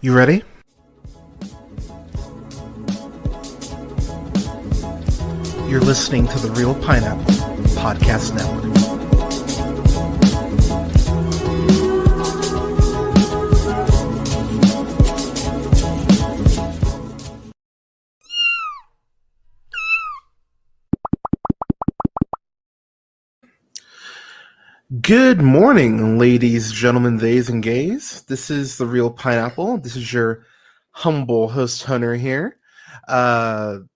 You ready? You're listening to the Real Pineapple Podcast Network. Good morning, ladies, gentlemen, theys, and gays. This is the Real Pineapple. This is your humble host, Hunter, here. Wow,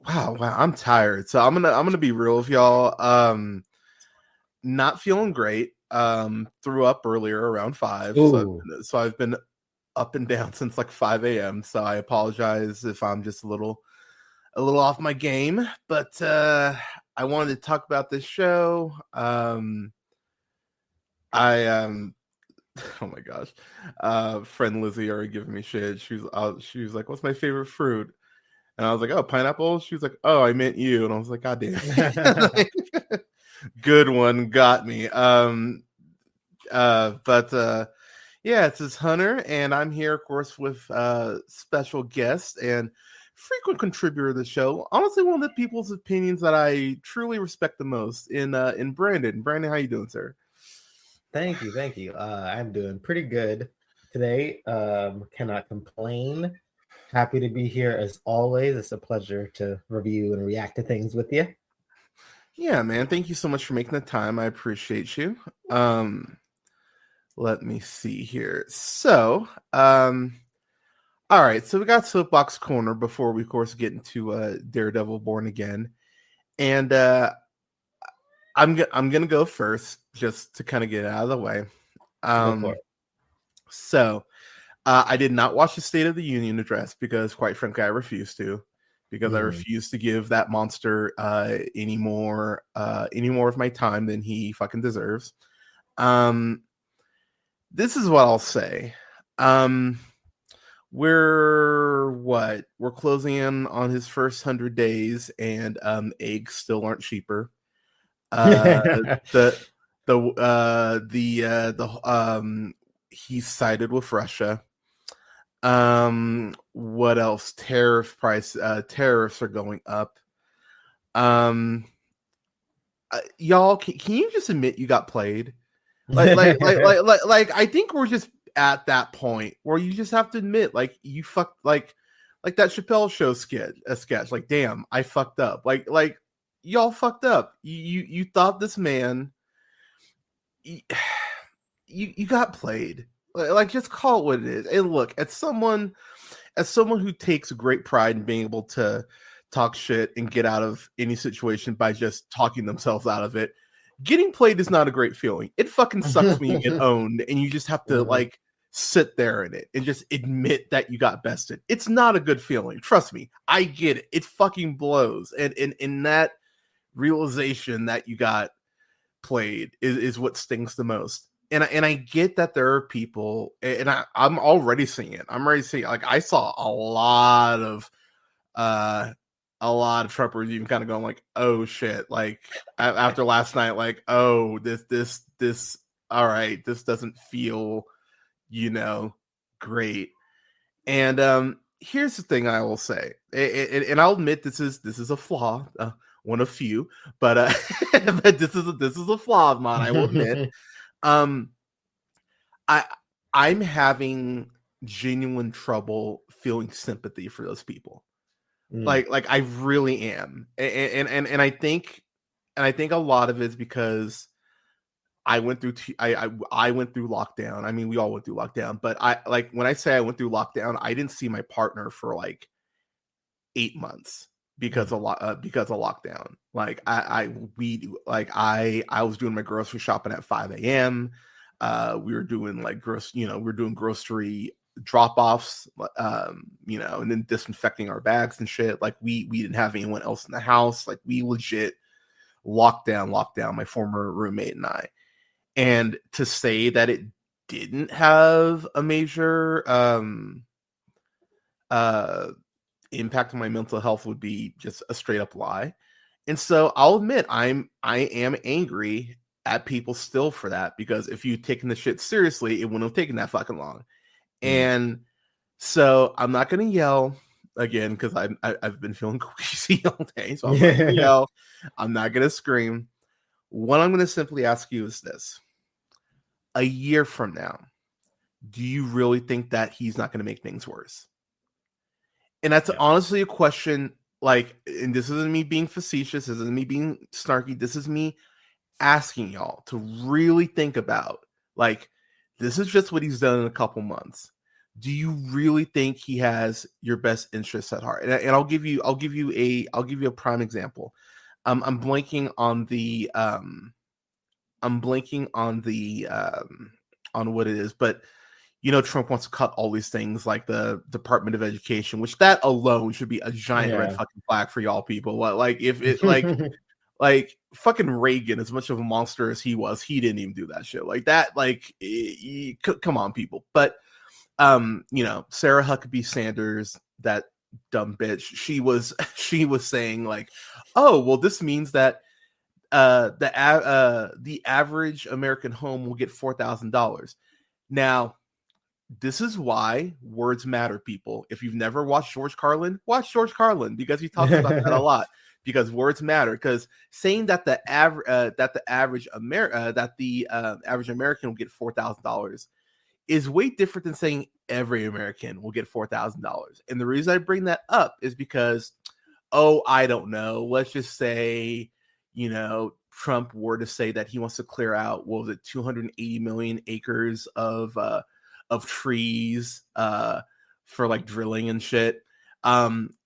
I'm tired. So I'm gonna be real with y'all. Not feeling great. Threw up earlier around 5. So I've been up and down since like 5 a.m. So I apologize if I'm just a little off my game. But I wanted to talk about this show. Oh my gosh, friend Lizzie already giving me shit. She was like, "What's my favorite fruit?" And I was like, "Oh, pineapple." She was like, "Oh, I meant you." And I was like, "God damn it." Good one, got me. But yeah, it's this Hunter, and I'm here, of course, with special guest and frequent contributor to the show. Honestly, one of the people's opinions that I truly respect the most in Brandon. Brandon, how you doing, sir? Thank you. I'm doing pretty good today. Cannot complain. Happy to be here as always. It's a pleasure to review and react to things with you. Yeah, man. Thank you so much for making the time. I appreciate you. Let me see here. So, all right. So we got Soapbox Corner before we, of course, get into Daredevil Born Again. And I'm gonna go first just to kind of get it out of the way. Go for it. So I did not watch the State of the Union address because, quite frankly, I refuse to. Because I refuse to give that monster any more of my time than he fucking deserves. This is what I'll say. We're closing in on his first 100 days, and eggs still aren't cheaper. He's sided with Russia. What else? Tariffs are going up. Y'all, can you just admit you got played? Like I think we're just at that point where you just have to admit, like, you fucked, like that Chappelle Show sketch. Like, damn, I fucked up. Like y'all fucked up. You thought this man, you got played. Like, just call it what it is. And look, as someone who takes great pride in being able to talk shit and get out of any situation by just talking themselves out of it, getting played is not a great feeling. It fucking sucks when you get owned and you just have to like sit there in it and just admit that you got bested. It's not a good feeling. Trust me. I get it. It fucking blows. And in that realization that you got played is what stings the most. And I get that there are people, and I'm already seeing it. I'm already seeing, like, I saw a lot of Trumpers even kind of going like, "Oh shit!" Like after last night, like, "Oh, this, all right, this doesn't feel, great." And here's the thing I will say, and I'll admit this is a flaw, one of few, but but this is a flaw of mine. I will admit. I'm having genuine trouble feeling sympathy for those people. Like I really am. And I think a lot of it's because I went through I went through lockdown. I mean, we all went through lockdown, but when I say I went through lockdown, I didn't see my partner for like 8 months because of lockdown. Like I was doing my grocery shopping at 5 a.m. We were doing like grocery drop-offs, and then disinfecting our bags and shit. Like we didn't have anyone else in the house. Like we legit locked down my former roommate and I. And to say that it didn't have a major impact on my mental health would be just a straight up lie. And so I'll admit I am angry at people still for that, because if you'd taken the shit seriously, it wouldn't have taken that fucking long. And so I'm not going to yell again because I've been feeling queasy all day. So I'm not going to yell. I'm not going to scream. What I'm going to simply ask you is this. A year from now, do you really think that he's not going to make things worse? And that's honestly a question, like, and this isn't me being facetious, this isn't me being snarky, this is me asking y'all to really think about, like, this is just what he's done in a couple months. Do you really think he has your best interests at heart? And I'll give you a prime example. I'm blanking on the on what it is, but you know, Trump wants to cut all these things like the Department of Education, which that alone should be a giant red fucking flag for y'all people. Like if it like fucking Reagan, as much of a monster as he was, he didn't even do that shit like that. Like, come on, people. But you know, Sarah Huckabee Sanders, that dumb bitch, she was saying like, oh well, this means that the average American home will get $4,000. Now, this is why words matter, people. If you've never watched George Carlin, watch George Carlin because he talks about that a lot. Because words matter. Because saying that the average American will get $4,000 is way different than saying every American will get $4,000. And the reason I bring that up is because, I don't know. Let's just say, you know, Trump were to say that he wants to clear out, 280 million acres of trees for like drilling and shit.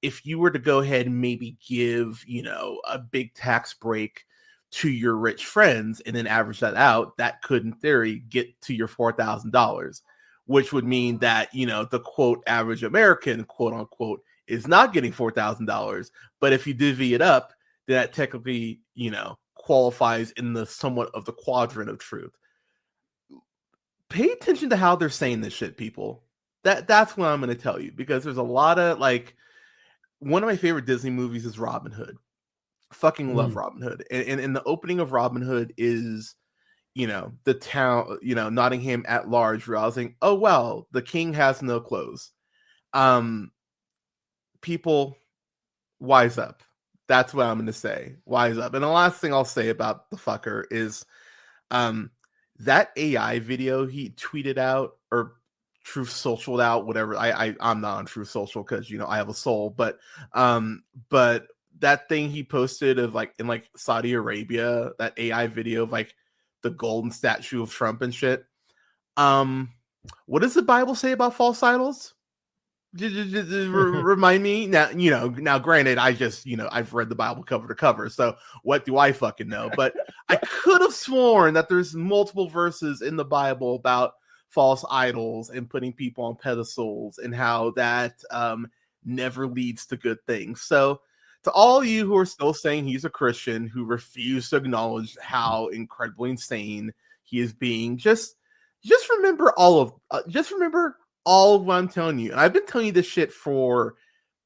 If you were to go ahead and maybe give, you know, a big tax break to your rich friends and then average that out, that could in theory get to your $4,000, which would mean that, you know, the quote average American, quote unquote, is not getting $4,000. But if you divvy it up, that technically, you know, qualifies in the somewhat of the quadrant of truth. Pay attention to how they're saying this shit, people. That's what I'm going to tell you, because there's a lot of, like, one of my favorite Disney movies is Robin Hood. Fucking love Robin Hood. And the opening of Robin Hood is, you know, the town, you know, Nottingham at large realizing, oh, well, the king has no clothes. People, wise up. That's what I'm going to say. Wise up. And the last thing I'll say about the fucker is that AI video he tweeted out or Truth Socialed out, whatever. I'm not on Truth Social because, you know, I have a soul, but that thing he posted of like in like Saudi Arabia, that AI video of like the golden statue of Trump and shit. What does the Bible say about false idols? Remind me now. You know, now granted, I've read the Bible cover to cover, so what do I fucking know? But I could have sworn that there's multiple verses in the Bible about false idols and putting people on pedestals and how that never leads to good things. So to all you who are still saying he's a Christian, who refuse to acknowledge how incredibly insane he is being, just remember remember all of what I'm telling you. And I've been telling you this shit for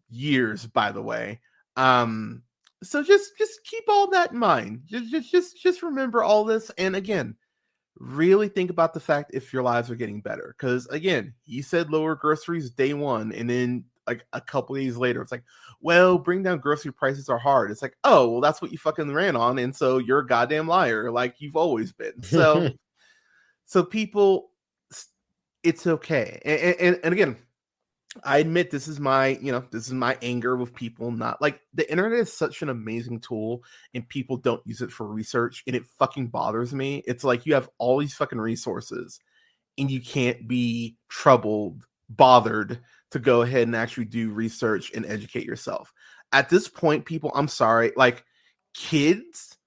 years, by the way. So just keep all that in mind. Just remember all this. And again, really think about the fact if your lives are getting better. Because again, he said lower groceries day one, and then like a couple of days later, it's like, well, bring down grocery prices are hard. It's like, oh, well, that's what you fucking ran on, and so you're a goddamn liar, like you've always been. So, so people, it's okay. And again, I admit this is my anger with people not like the internet is such an amazing tool and people don't use it for research, and it fucking bothers me. It's like you have all these fucking resources and you can't be bothered to go ahead and actually do research and educate yourself. At this point, people, I'm sorry, like kids,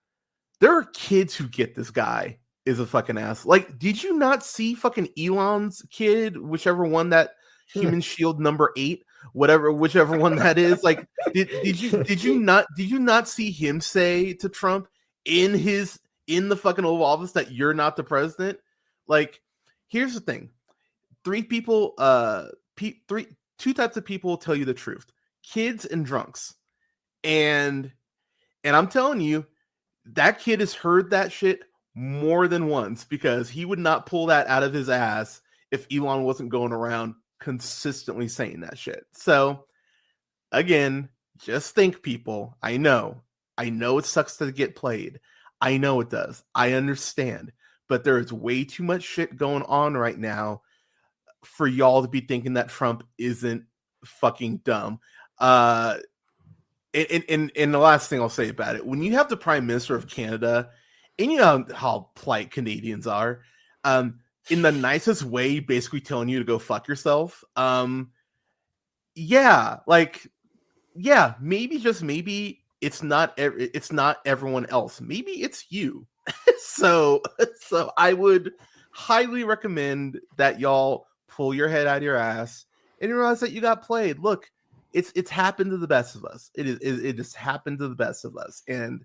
there are kids who get this guy is a fucking ass. Like, did you not see fucking Elon's kid, whichever one that Human Shield number 8, whichever one that is? Like, did you not see him say to Trump in the fucking Oval Office that you're not the president? Like, here's the thing: two types of people will tell you the truth: kids and drunks. And I'm telling you, that kid has heard that shit more than once, because he would not pull that out of his ass if Elon wasn't going around consistently saying that shit. So again, just think, people. I know it sucks to get played. I know it does. I understand. But there is way too much shit going on right now for y'all to be thinking that Trump isn't fucking dumb. And the last thing I'll say about it, when you have the Prime Minister of Canada, and you know how polite Canadians are, in the nicest way, basically telling you to go fuck yourself. Maybe just maybe it's not everyone else. Maybe it's you. so I would highly recommend that y'all pull your head out of your ass and realize that you got played. Look, it's happened to the best of us. It just happened to the best of us. And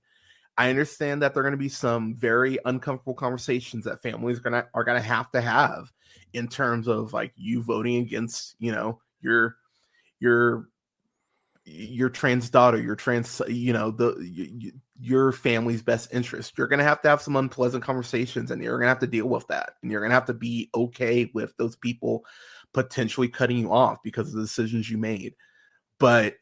I understand that there are going to be some very uncomfortable conversations that families are gonna have to have in terms of like you voting against, you know, your trans daughter, your trans, you know, your family's best interest. You're gonna have some unpleasant conversations, and you're gonna have to deal with that, and you're gonna have to be okay with those people potentially cutting you off because of the decisions you made. But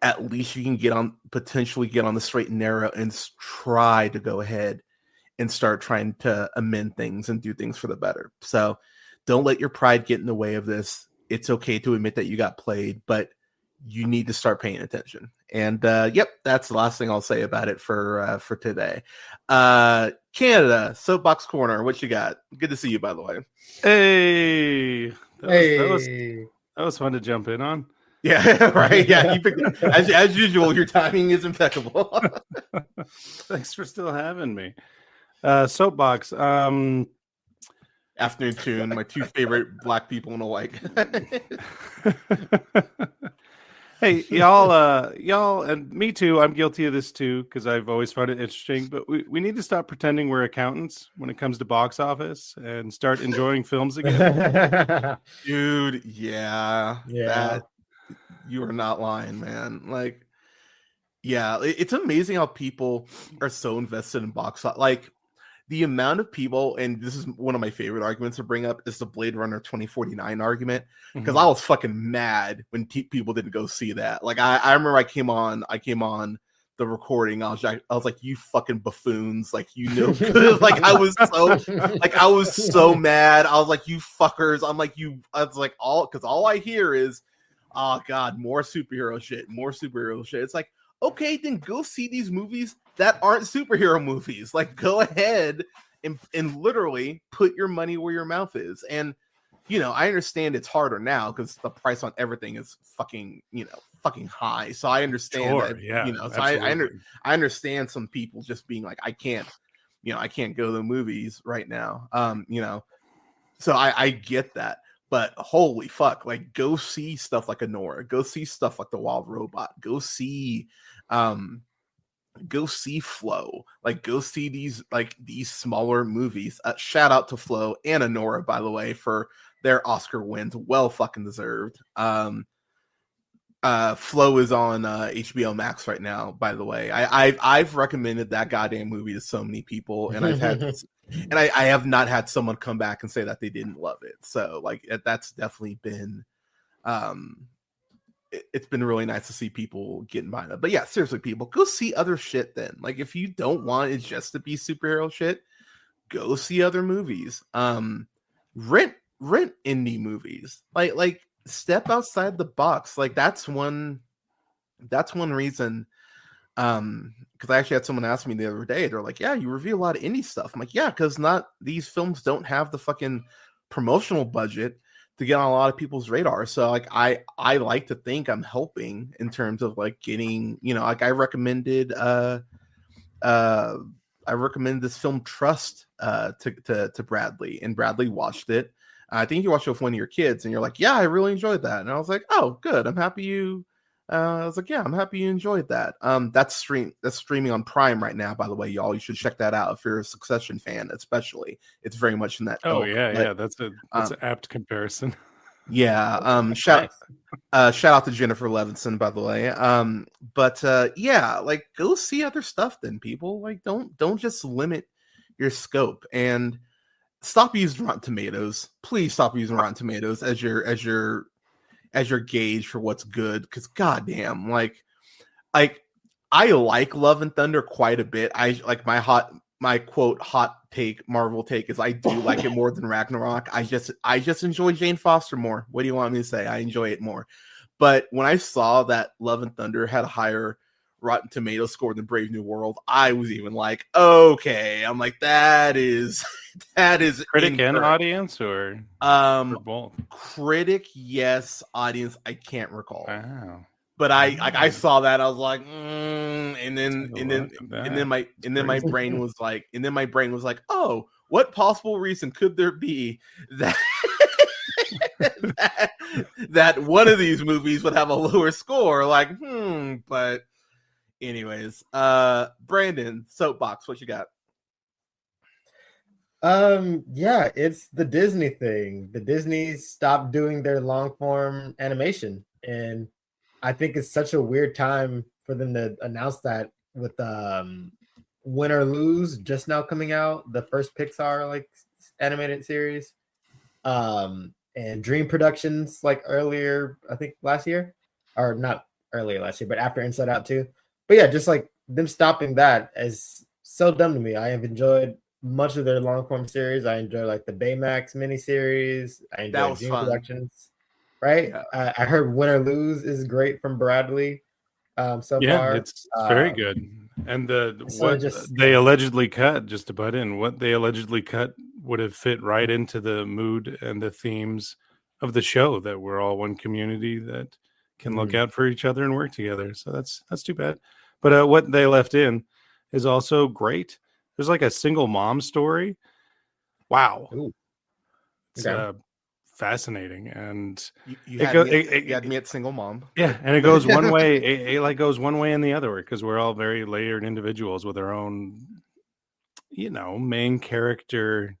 at least you can potentially get on the straight and narrow and try to go ahead and start trying to amend things and do things for the better. So don't let your pride get in the way of this. It's okay to admit that you got played, but you need to start paying attention. And that's the last thing I'll say about it for today. Canada, Soapbox Corner, what you got? Good to see you, by the way. Hey, that was fun to jump in on. Yeah, right. Yeah, you picked, as usual. Your timing is impeccable. Thanks for still having me. Soapbox. Afternoon Tune, my two favorite black people in a white. Hey, y'all, and me too. I'm guilty of this too because I've always found it interesting. But we need to stop pretending we're accountants when it comes to box office and start enjoying films again. Dude, yeah. That, you are not lying, man. Like, yeah, it's amazing how people are so invested in box office. Like, the amount of people, and this is one of my favorite arguments to bring up, is the Blade Runner 2049 argument. Because I was fucking mad when people didn't go see that. Like, I remember I came on the recording. I was like, you fucking buffoons. Like, you know, like I was so mad. I was like, you fuckers. All I hear is, oh God, more superhero shit. It's like, okay, then go see these movies that aren't superhero movies. Like, go ahead and literally put your money where your mouth is. And, you know, I understand it's harder now because the price on everything is fucking high. So I understand that, you know, so I understand some people just being like, I can't go to the movies right now. You know, so I get that. But holy fuck, like, go see stuff like Anora, go see stuff like The Wild Robot, go see Flow, like, go see these smaller movies. Shout out to Flow and Anora, by the way, for their Oscar wins, well fucking deserved. Flow is on HBO Max right now, by the way. I've recommended that goddamn movie to so many people, and I have not had someone come back and say that they didn't love it. So, like, that's definitely been it's been really nice to see people getting behind it. But yeah, seriously, people, go see other shit then. Like, if you don't want it just to be superhero shit, go see other movies. Rent indie movies. Like step outside the box. Like, that's one reason. Because I actually had someone ask me the other day, they're like, yeah, you review a lot of indie stuff. I'm like, yeah, because these films don't have the fucking promotional budget to get on a lot of people's radar. So, like, I like to think I'm helping in terms of, like, getting, you know, like, I recommended this film Trust to Bradley, and Bradley watched it. I think you watched it with one of your kids, and you're like, yeah, I really enjoyed that. And I was like, oh, good. I'm happy you enjoyed that. That's streaming on Prime right now, by the way, y'all. You should check that out if you're a Succession fan, especially. It's very much in that. That's an apt comparison. Yeah. Shout out to Jennifer Levinson, by the way. Like, go see other stuff then, people. Like, don't just limit your scope. And stop using Rotten Tomatoes. Please stop using Rotten Tomatoes as your gauge for what's good. Because goddamn, like I like Love and Thunder quite a bit. I like my quote hot take Marvel take is I do like it more than Ragnarok. I just enjoy Jane Foster more. What do you want me to say? I enjoy it more. But when I saw that Love and Thunder had a higher Rotten Tomato score than Brave New World, I was even like, okay. I'm like, that is critic and audience or both? Critic, yes. Audience, I can't recall. Wow. But I saw that, I was like, and then my brain was like, oh, what possible reason could there be that that one of these movies would have a lower score? Like, but anyways, Brandon, Soapbox, what you got? Yeah, it's the Disney thing. The Disney stopped doing their long form animation, and I think it's such a weird time for them to announce that with Win or Lose just now coming out, the first Pixar like animated series, and Dream Productions like earlier, I think last year, or not earlier last year, but after Inside Out too. But yeah, just like them stopping that is so dumb to me. I have enjoyed much of their long form series. I enjoy like the Baymax miniseries. I enjoy Dream Productions. Right? Yeah. I heard Win or Lose is great from Bradley. So far, it's very good. And they allegedly cut, just to butt in, what they allegedly cut would have fit right into the mood and the themes of the show, that we're all one community that can look out for each other and work together. So that's too bad. But what they left in is also great. There's like a single mom story. Wow. Ooh. It's fascinating, and you had me at single mom. Yeah, and it goes one way. It goes one way and the other way, because we're all very layered individuals with our own, main character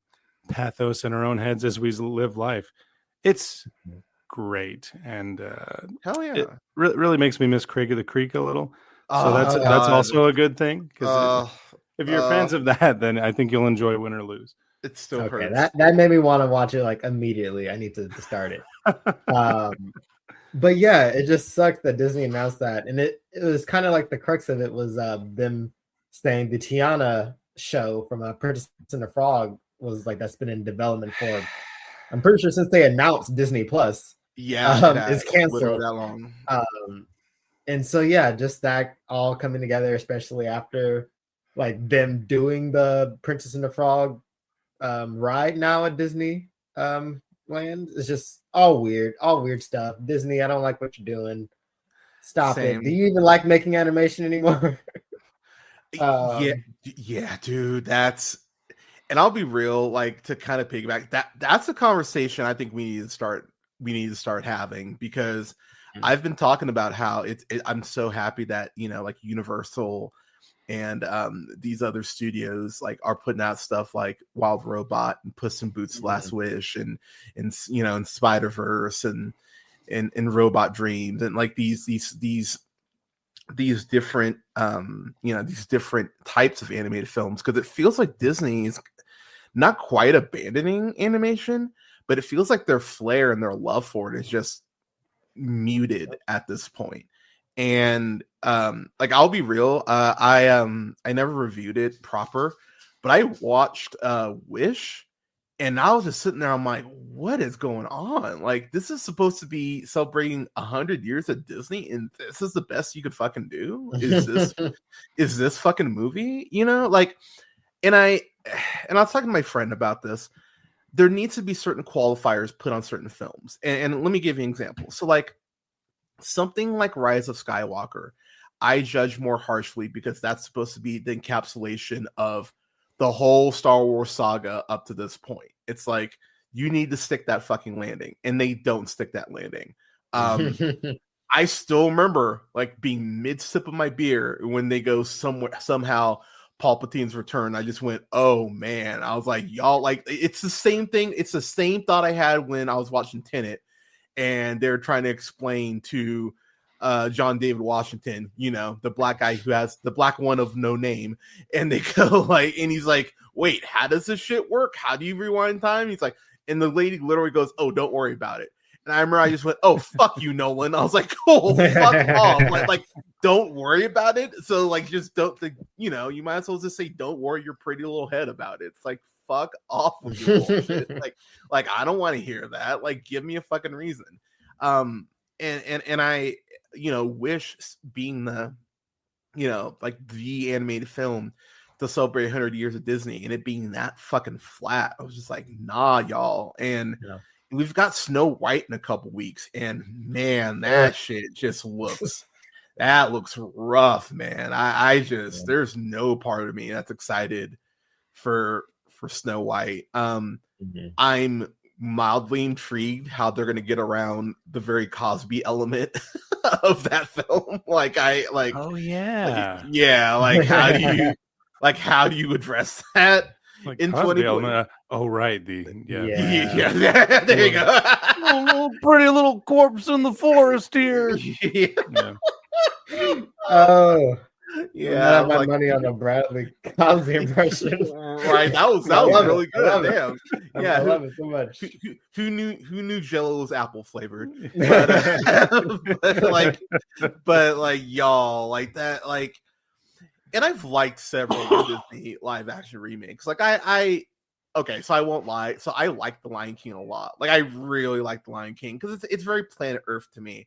pathos in our own heads as we live life. It's great, and hell yeah, it really makes me miss Craig of the Creek a little. So that's also a good thing, because if you're fans of that, then I think you'll enjoy Win or Lose. It still hurts. That made me want to watch it like immediately. I need to start it. But yeah, it just sucked that Disney announced that, and it was kind of like the crux of it was them saying the Tiana show from Princess and the Frog was like that's been in development for. I'm pretty sure since they announced Disney Plus, is canceled. That long. And so yeah, just that all coming together, especially after like them doing the Princess and the Frog ride now at Disney land. It's just all weird stuff. Disney, I don't like what you're doing. Stop it. Do you even like making animation anymore? Yeah, dude. And I'll be real, like, to kind of piggyback, that's a conversation I think we need to start having, because I've been talking about how I'm so happy that, like Universal and these other studios like are putting out stuff like Wild Robot and Puss in Boots: Last Wish and Spider-Verse and Robot Dreams, and like these different these different types of animated films, because it feels like Disney is not quite abandoning animation, but it feels like their flair and their love for it is just muted at this point. And like, I'll be real, I never reviewed it proper, but I watched Wish, and I was just sitting there, I'm like, what is going on? Like, this is supposed to be celebrating 100 years of Disney, and this is the best you could fucking do? Is this fucking movie? Like, and I was talking to my friend about this. There needs to be certain qualifiers put on certain films. And let me give you an example. So like something like Rise of Skywalker, I judge more harshly because that's supposed to be the encapsulation of the whole Star Wars saga up to this point. It's like, you need to stick that fucking landing, and they don't stick that landing. I still remember like being mid sip of my beer when they go somehow Palpatine's return. I just went, oh man. I was like, y'all, like, it's the same thing. It's the same thought I had when I was watching Tenet, and they're trying to explain to John David Washington, you know, the black guy who has the black one of no name, and they go like, and he's like, wait, how does this shit work? How do you rewind time? He's like, and the lady literally goes, oh, don't worry about it. And I remember I just went, oh, fuck you, Nolan. I was like, oh, fuck off. Like, don't worry about it. So like, just don't think, you know, you might as well just say, don't worry your pretty little head about it. It's like, fuck off with your bullshit. like I don't want to hear that. Like, give me a fucking reason. And I, you know, wish being the, you know, like the animated film to celebrate 100 years of Disney and it being that fucking flat. I was just like, nah, y'all. And we've got Snow White in a couple weeks, and man, that shit just looks rough, man. I just there's no part of me that's excited for Snow White. I'm mildly intrigued how they're gonna get around the very Cosby element of that film. Oh yeah. How do you address that Like in Cosby 2020? element. Oh right, there you go. little pretty little corpse in the forest here. Oh yeah, I my money on a Bradley Cosby impression. Right, that was really good. Damn, yeah, I love it so much. Who knew Jello was apple flavored? But like y'all like that like, and I've liked several Disney live action remakes. Like I okay, so I won't lie. So I like The Lion King a lot. Like I really like The Lion King because it's very Planet Earth to me.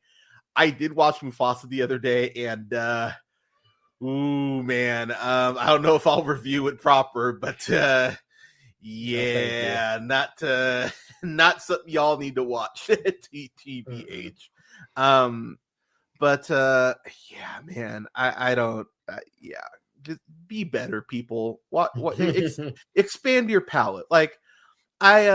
I did watch Mufasa the other day, and ooh man, I don't know if I'll review it proper, but yeah, not something y'all need to watch. TBH. But yeah, man, I don't. Yeah, just be better, people. What expand your palette. Like I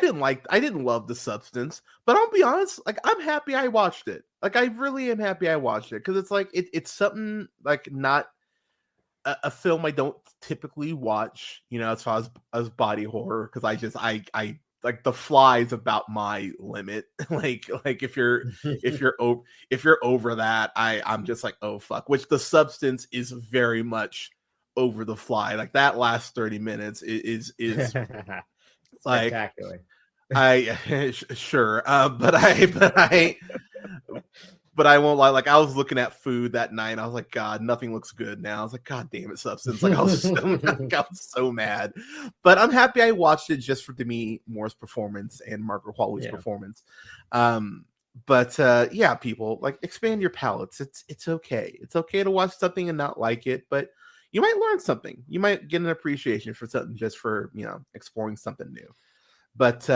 didn't love The Substance, but I'll be honest, like I'm happy I watched it. Like I really am happy I watched it because it's like it's something like not a film I don't typically watch, you know, as far as body horror, because I like The Fly is about my limit. like if you're over that, I'm just like, oh fuck. Which The Substance is very much over The Fly. Like that last 30 minutes is like spectacular. Sure, but I won't lie. Like I was looking at food that night, and I was like, God, nothing looks good now. I was like, God damn it, Substance! Like I was so mad. But I'm happy I watched it just for Demi Moore's performance and Margaret Qualley's performance. But yeah, people, like expand your palettes. It's okay. It's okay to watch something and not like it, but you might learn something. You might get an appreciation for something just for, you know, exploring something new. But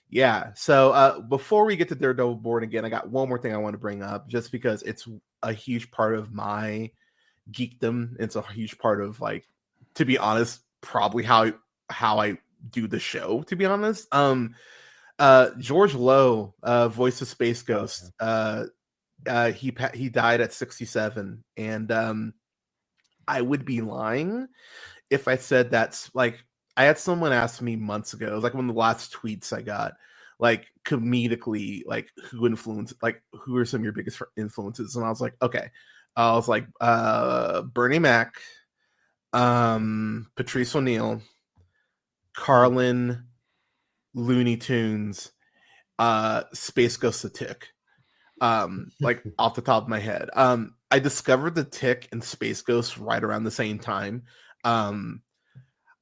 yeah, so before we get to Daredevil Born Again, I got one more thing I want to bring up just because it's a huge part of my geekdom. It's a huge part of, like, to be honest, probably how I do the show, to be honest. George Lowe, voice of Space Ghost, he died at 67, and I would be lying if I said that's like, I had someone ask me months ago, it was like one of the last tweets I got, like comedically, like who are some of your biggest influences? And I was like, okay. I was like, Bernie Mac, Patrice O'Neill, Carlin, Looney Tunes, Space Ghost the Tick. Like off the top of my head. I discovered the Tick and Space Ghost right around the same time.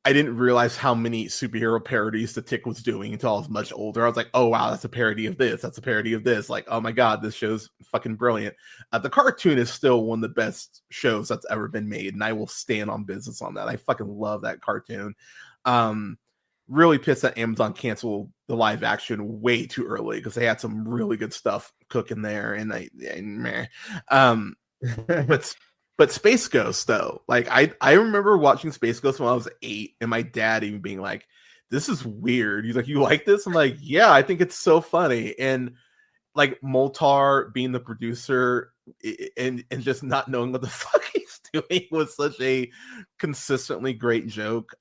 I didn't realize how many superhero parodies the Tick was doing until I was much older. I was like, oh wow, that's a parody of this. That's a parody of this. Like, oh my God, this show's fucking brilliant. The cartoon is still one of the best shows that's ever been made, and I will stand on business on that. I fucking love that cartoon. Really pissed that Amazon canceled the live action way too early because they had some really good stuff cooking there, but Space Ghost though, like I remember watching Space Ghost when I was 8, and my dad even being like, "This is weird." He's like, "You like this?" I'm like, "Yeah, I think it's so funny." And like Moltar being the producer and just not knowing what the fuck he's doing was such a consistently great joke.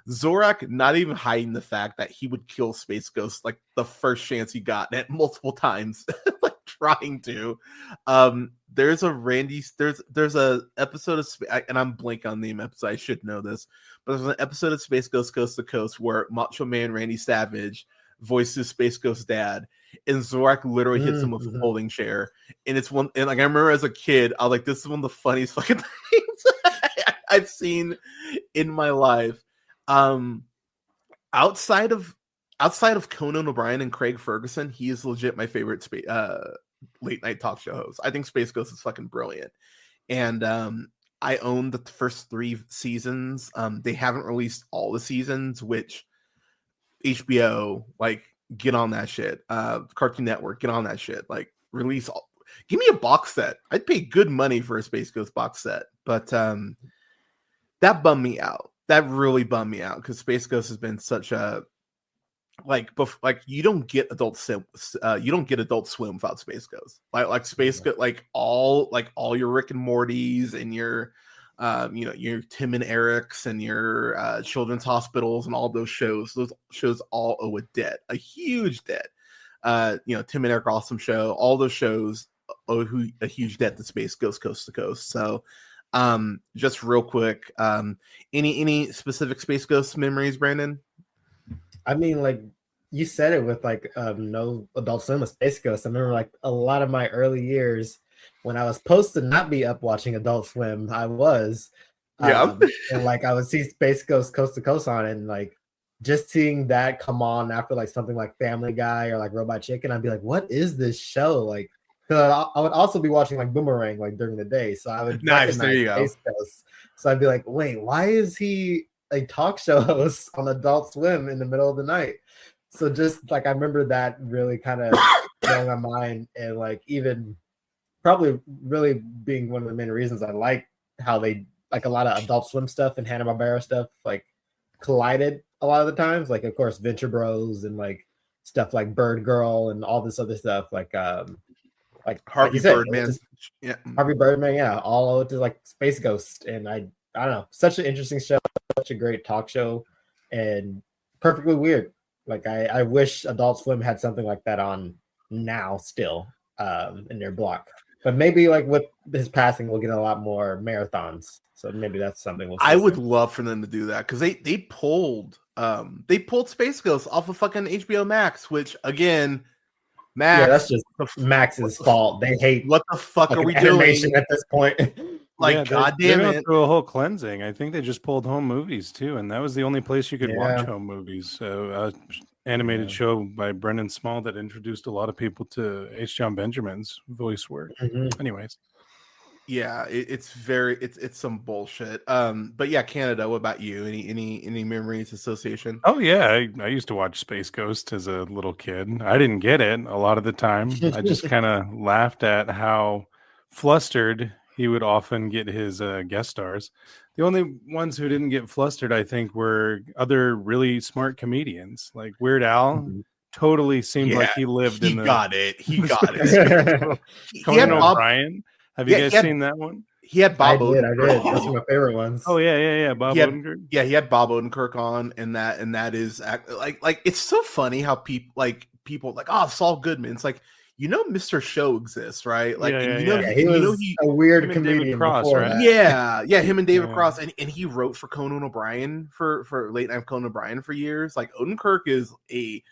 Zorak not even hiding the fact that he would kill Space Ghost like the first chance he got, at multiple times, like trying to. There's a episode of and I'm blank on the name episode. I should know this, but there's an episode of Space Ghost Coast to Coast where Macho Man Randy Savage voices Space Ghost's dad, and Zorak literally hits him with a folding chair. And it's one, and like I remember as a kid, I was like, this is one of the funniest fucking things I've seen in my life. Outside of Conan O'Brien and Craig Ferguson, he is legit my favorite late night talk show host. I think Space Ghost is fucking brilliant. And I own the first 3 seasons. They haven't released all the seasons, which HBO, like, get on that shit. Cartoon Network, get on that shit. Like, release all. Give me a box set. I'd pay good money for a Space Ghost box set. But that bummed me out. That really bummed me out because Space Ghost has been such a like you don't get Adult Swim without Space Ghost. Like Space Ghost, like all your Rick and Mortys and your your Tim and Eric's and your Children's Hospitals and all those shows all owe a huge debt. Tim and Eric Awesome Show, all those shows owe a huge debt to Space Ghost Coast to Coast. So just real quick, any specific Space Ghost memories, Brandon? I mean, like you said it with like no Adult Swim with Space Ghost. I remember like a lot of my early years when I was supposed to not be up watching Adult Swim, I was. And like I would see Space Ghost Coast to Coast on, and like just seeing that come on after like something like Family Guy or like Robot Chicken, I'd be like, what is this show? Like, I would also be watching like Boomerang like during the day, so I would nice. There you Space Ghost. So I'd be like, wait, why is he a talk show host on Adult Swim in the middle of the night? So just like I remember that really kind of blowing my mind, and like even probably really being one of the main reasons I like how they like a lot of Adult Swim stuff and Hanna-Barbera stuff like collided a lot of the times. Like of course Venture Bros and like stuff like Bird Girl and all this other stuff like Harvey Birdman. Harvey Birdman, yeah, all owed to like Space Ghost. And I don't know, such an interesting show, such a great talk show, and perfectly weird. Like I wish Adult Swim had something like that on now still in their block. But maybe like with his passing, we'll get a lot more marathons. So maybe that's something we'll see. I would love for them to do that because they pulled Space Ghost off of fucking HBO Max, which again, Max. Yeah, that's just Max's fault. They hate what the fuck are we doing at this point. Like, goddamn it! Through a whole cleansing. I think they just pulled home movies too, and that was the only place you could watch home movies. So, animated show by Brendan Small that introduced a lot of people to H. John Benjamin's voice work. Anyways, yeah, it's some bullshit. But yeah, Canada. What about you? Any memories association? Oh yeah, I used to watch Space Ghost as a little kid. I didn't get it a lot of the time. I just kind of laughed at how flustered he would often get his guest stars. The only ones who didn't get flustered, I think, were other really smart comedians. Like Weird Al totally seemed like he lived in the... He got it. Conan O'Brien. Have you guys seen that one? He had Bob Odenkirk. I did. That's one of my favorite ones. Oh, yeah. Bob Odenkirk. Yeah, he had Bob Odenkirk on, and that is... Like it's so funny how people like, oh, Saul Goodman. It's like, Mr. Show exists, right? Like, he was a weird comedian Cross, before right? that. Yeah, him and David Cross, and he wrote for Conan O'Brien for late night Conan O'Brien for years. Like, Odenkirk is a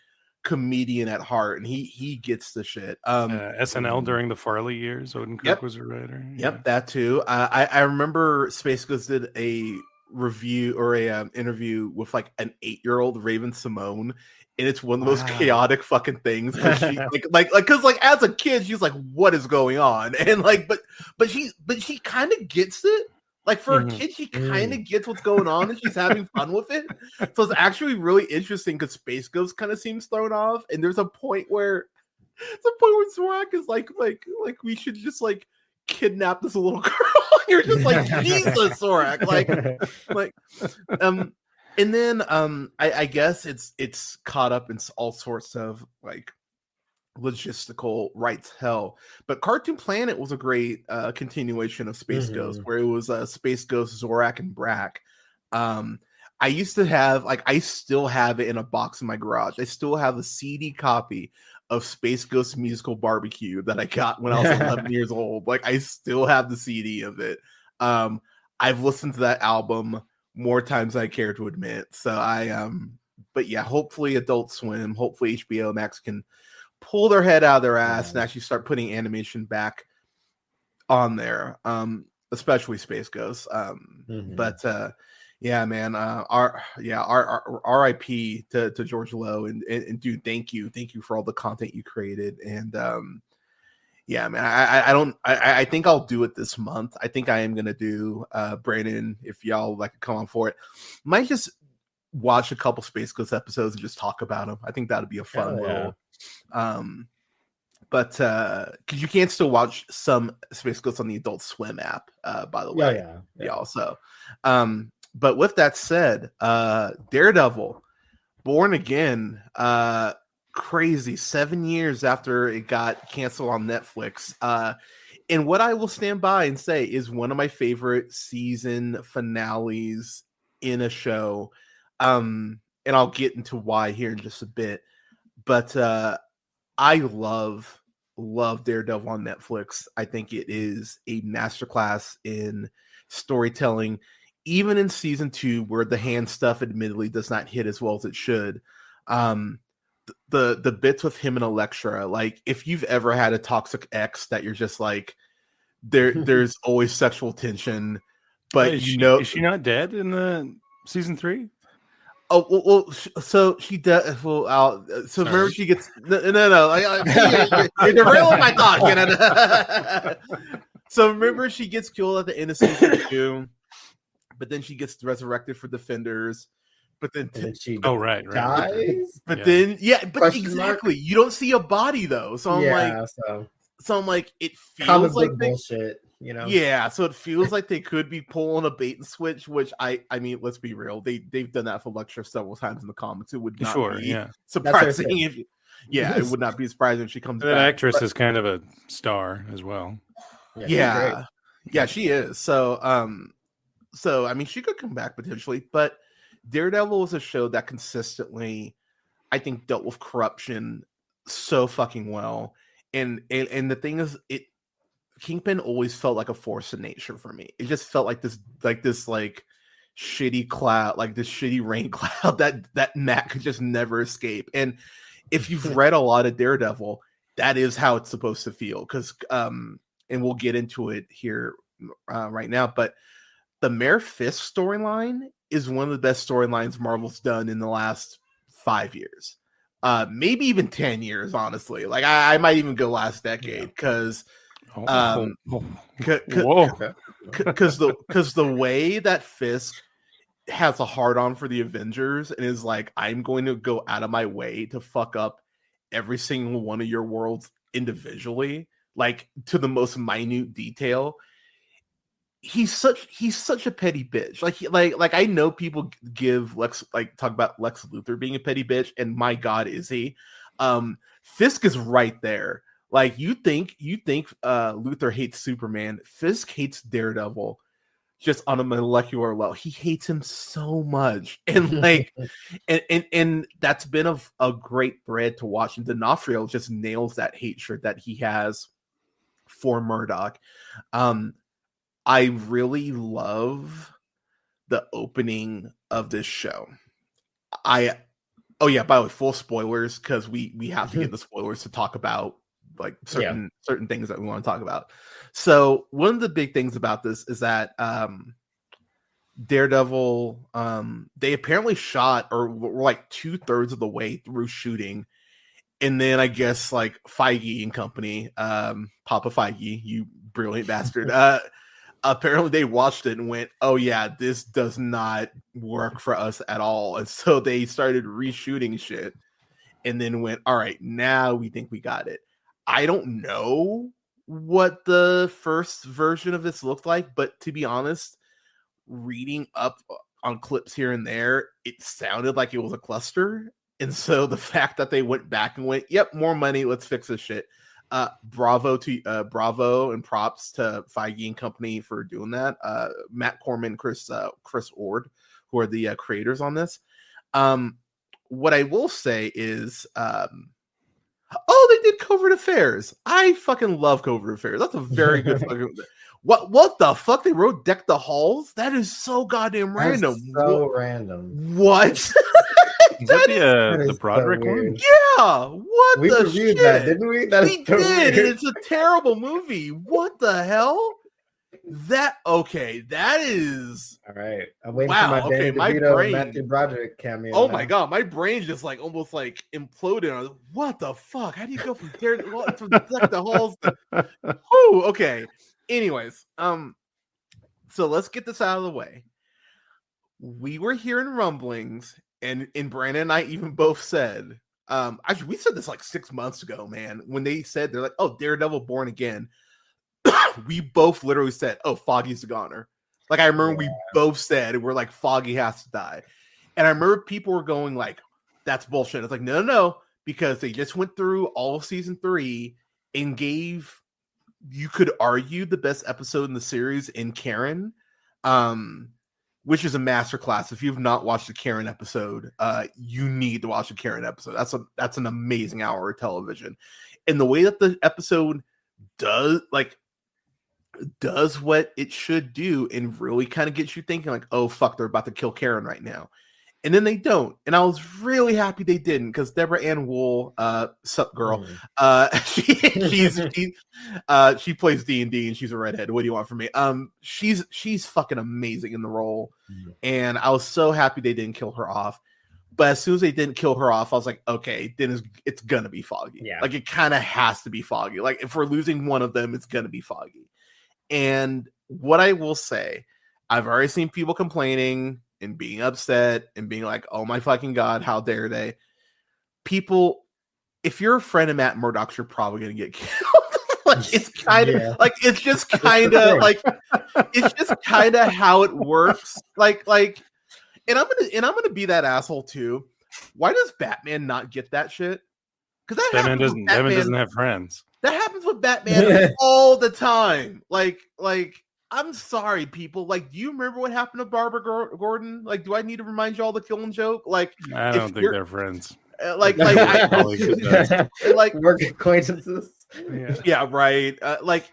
comedian at heart, and he gets the shit. SNL during the Farley years, Odenkirk was a writer. Yep, that too. I remember Space Ghost did a review or a interview with like an 8-year-old Raven Simone. And it's one of those chaotic fucking things because she because as a kid she's like, what is going on? And like, but she kind of gets it. Like for a kid, she kind of gets what's going on and she's having fun with it. So it's actually really interesting because Space Ghost kind of seems thrown off. And there's a point where Zorak is like we should just like kidnap this little girl. You're just like, Jesus, Zorak, And then I guess it's caught up in all sorts of like logistical rights hell. But Cartoon Planet was a great continuation of Space Ghost, where it was Space Ghost, Zorak, and Brak. I used to have I still have it in a box in my garage. I still have a CD copy of Space Ghost Musical Barbecue that I got when I was 11 years old. Like, I still have the CD of it. I've listened to that album more times than I care to admit. So but yeah, hopefully Adult Swim, hopefully HBO Max can pull their head out of their ass and actually start putting animation back on there, especially Space Ghost. But yeah, man, our RIP to George Lowe, and dude, thank you for all the content you created. And yeah, man, I think I'll do it this month. I think I am gonna do Brandon, if y'all like to come on for it, might just watch a couple Space Ghost episodes and just talk about them. I think that'd be a fun little but because you can still watch some Space Ghost on the Adult Swim app, by the way. Y'all. So but with that said, Daredevil, Born Again, crazy 7 years after it got canceled on Netflix. And what I will stand by and say is one of my favorite season finales in a show. And I'll get into why here in just a bit. But I love Daredevil on Netflix. I think it is a masterclass in storytelling, even in season 2, where the hand stuff admittedly does not hit as well as it should. The bits with him and Elektra, like if you've ever had a toxic ex that you're just like, there's always sexual tension, but is she not dead in the season 3? Oh well, so she does. Well, so remember she gets no. You're derailing my thought. You know? So remember she gets killed at the end of season 2, but then she gets resurrected for Defenders. But then she right. dies. But then exactly, you don't see a body though. So I'm like, it feels like bullshit. You know, so it feels like they could be pulling a bait and switch, which I mean, let's be real, they've done that for Elektra several times in the comics. It would not be surprising if it would not be surprising if she comes that back. Actress is kind of a star as well. Yeah, she is. So I mean, she could come back potentially, but Daredevil was a show that consistently, I think, dealt with corruption so fucking well. And the thing is, Kingpin always felt like a force of nature for me. It just felt like this shitty cloud, like this shitty rain cloud that Matt could just never escape. And if you've read a lot of Daredevil, that is how it's supposed to feel. Because and we'll get into it here right now, but the Mayor Fisk storyline is one of the best storylines Marvel's done in the last 5 years, maybe even 10 years. Honestly, like I might even go last decade because. Because the way that Fisk has a hard on for the Avengers and is like, I'm going to go out of my way to fuck up every single one of your worlds individually, like to the most minute detail. He's such a petty bitch. Like I know people talk about Lex Luthor being a petty bitch, and my God, is he? Fisk is right there. Like you think Luthor hates Superman. Fisk hates Daredevil just on a molecular level. He hates him so much. And like and that's been a great thread to watch. And D'Onofrio just nails that hatred that he has for Murdock. I really love the opening of this show. By the way, full spoilers, because we have to get the spoilers to talk about like certain things that we want to talk about. So one of the big things about this is that Daredevil, they apparently shot or were like 2/3 of the way through shooting, and then I guess like Feige and company, Papa Feige, you brilliant bastard, apparently they watched it and went, oh yeah, this does not work for us at all, and so they started reshooting shit, and then went, all right, now we think we got it. I don't know what the first version of this looked like, but to be honest, reading up on clips here and there, it sounded like it was a cluster. And so the fact that they went back and went, yep, more money, let's fix this shit. Bravo and props to Feige and company for doing that. Matt Corman, Chris Ord, who are the creators on this. What I will say is, Oh, they did Covert Affairs. I fucking love Covert Affairs. That's a very good fucking. What the fuck? They wrote Deck the Halls? That is so goddamn random. That's so random. What? Is that the Broderick one? Yeah. What we the reviewed shit? that, didn't we? We did, and it's a terrible movie. What the hell? That is all right. I'm waiting wow. for my brain, Matthew Broderick cameo. Oh my god, my brain just like almost like imploded. I was, what the fuck? How do you go from Daredevil to the halls? Oh, okay. Anyways, so let's get this out of the way. We were hearing rumblings, and Brandon and I even both said, actually, we said this like 6 months ago, man. When they said they're like, oh, Daredevil Born Again. We both literally said, oh, Foggy's the goner. Like, I remember we both said, we're like, Foggy has to die. And I remember people were going like, that's bullshit. It's like, no, because they just went through all of season 3 and gave, you could argue, the best episode in the series in Karen, which is a masterclass. If you've not watched the Karen episode, you need to watch the Karen episode. That's an amazing hour of television. And the way that the episode does what it should do and really kind of gets you thinking like, oh fuck, they're about to kill Karen right now. And then they don't. And I was really happy they didn't, because Deborah Ann Wool, sup girl, she plays D&D and she's a redhead. What do you want from me? She's fucking amazing in the role. And I was so happy they didn't kill her off. But as soon as they didn't kill her off, I was like, okay, then it's gonna be Foggy. Yeah. Like, it kind of has to be Foggy. Like, if we're losing one of them, it's gonna be Foggy. And what I will say, I've already seen people complaining and being upset and being like, oh my fucking God, how dare they? People, if you're a friend of Matt Murdock's, you're probably going to get killed. Like, it's kind of like, it's just kind of like, it's just kind of how it works. Like, and I'm going to be that asshole too. Why does Batman not get that shit? Because Batman doesn't have friends. That happens with Batman all the time. Like, I'm sorry, people. Like, do you remember what happened to Barbara Gordon? Like, do I need to remind you all the killing joke? Like, I don't think they're friends. Like work acquaintances. Yeah, right. Like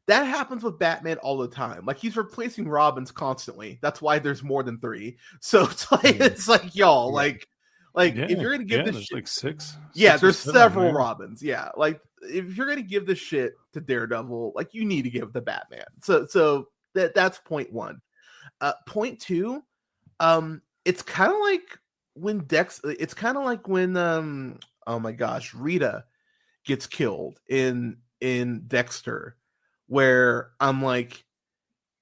that happens with Batman all the time. Like, he's replacing Robins constantly. That's why there's more than 3. So it's like y'all, like if you're gonna give this shit, like 6. Yeah, there's several Robins. Yeah, like, if you're gonna give this shit to Daredevil, like, you need to give it to Batman. So that's point 1. Point 2, it's kind of like when oh my gosh, Rita gets killed in Dexter, where I'm like,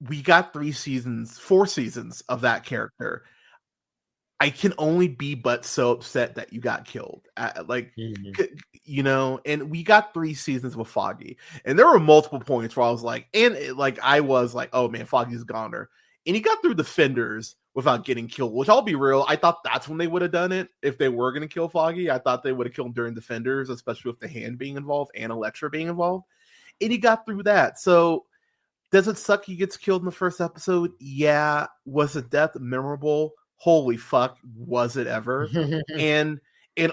we got 4 seasons of that character. I can only be but so upset that you got killed. You know, and we got 3 seasons with Foggy, and there were multiple points where I was like, oh man, Foggy's a goner. And he got through Defenders without getting killed, which, I'll be real, I thought that's when they would have done it. If they were going to kill Foggy, I thought they would have killed him during Defenders, especially with the hand being involved and Elektra being involved. And he got through that. So does it suck he gets killed in the first episode? Yeah. Was the death memorable? Holy fuck, was it ever? and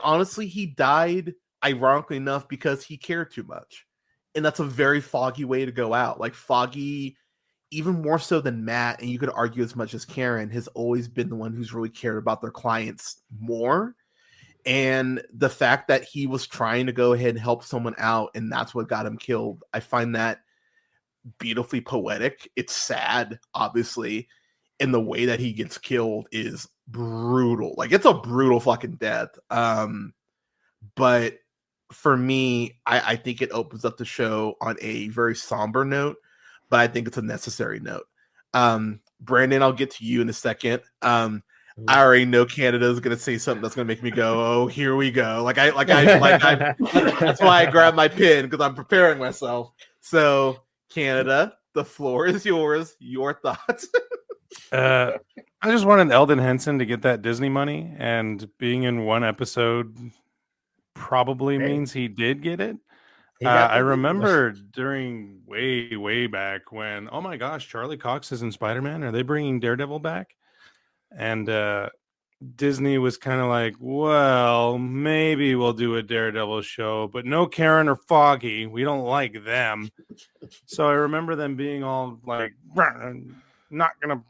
honestly, he died, ironically enough, because he cared too much. And that's a very Foggy way to go out. Like, Foggy, even more so than Matt, and you could argue as much as Karen, has always been the one who's really cared about their clients more. And the fact that he was trying to go ahead and help someone out, and that's what got him killed, I find that beautifully poetic. It's sad, obviously. And the way that he gets killed is brutal. Like, it's a brutal fucking death. But for me, I think it opens up the show on a very somber note, but I think it's a necessary note. Brandon, I'll get to you in a second. I already know Canada is going to say something that's going to make me go, oh, here we go. That's why I grabbed my pen, because I'm preparing myself. So, Canada, the floor is yours. Your thoughts. I just wanted Eldon Henson to get that Disney money, and being in one episode probably means he did get it. I remember during way back when, oh my gosh, Charlie Cox is in Spider-Man. Are they bringing Daredevil back? And Disney was kind of like, well, maybe we'll do a Daredevil show, but no Karen or Foggy. We don't like them. So I remember them being all like, not going to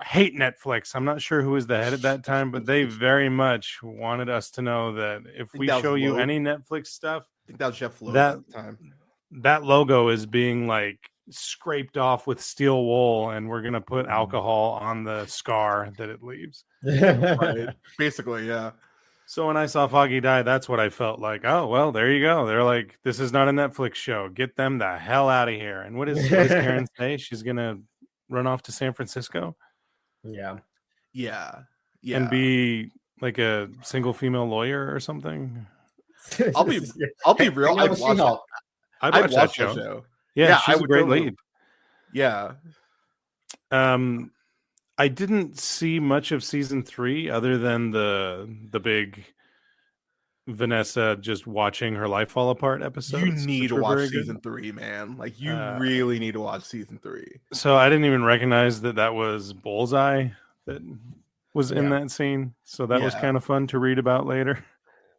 hate Netflix. I'm not sure who was the head at that time, but they very much wanted us to know that if we show you any Netflix stuff, I think that was Jeff Loeb at the time. That logo is being like scraped off with steel wool, and we're gonna put alcohol on the scar that it leaves. Right. Basically, yeah. So when I saw Foggy die, that's what I felt like. Oh well, there you go. They're like, this is not a Netflix show. Get them the hell out of here. And what does Karen say? She's gonna run off to San Francisco. Yeah. And be like a single female lawyer or something. I'll be real. I'd watch that show. Yeah, she's a great lead. Yeah. I didn't see much of season 3 other than the big Vanessa just watching her life fall apart episodes. You need to watch season 3, man. Like you really need to watch season 3. So I didn't even recognize that was Bullseye that was in that scene. So that was kind of fun to read about later.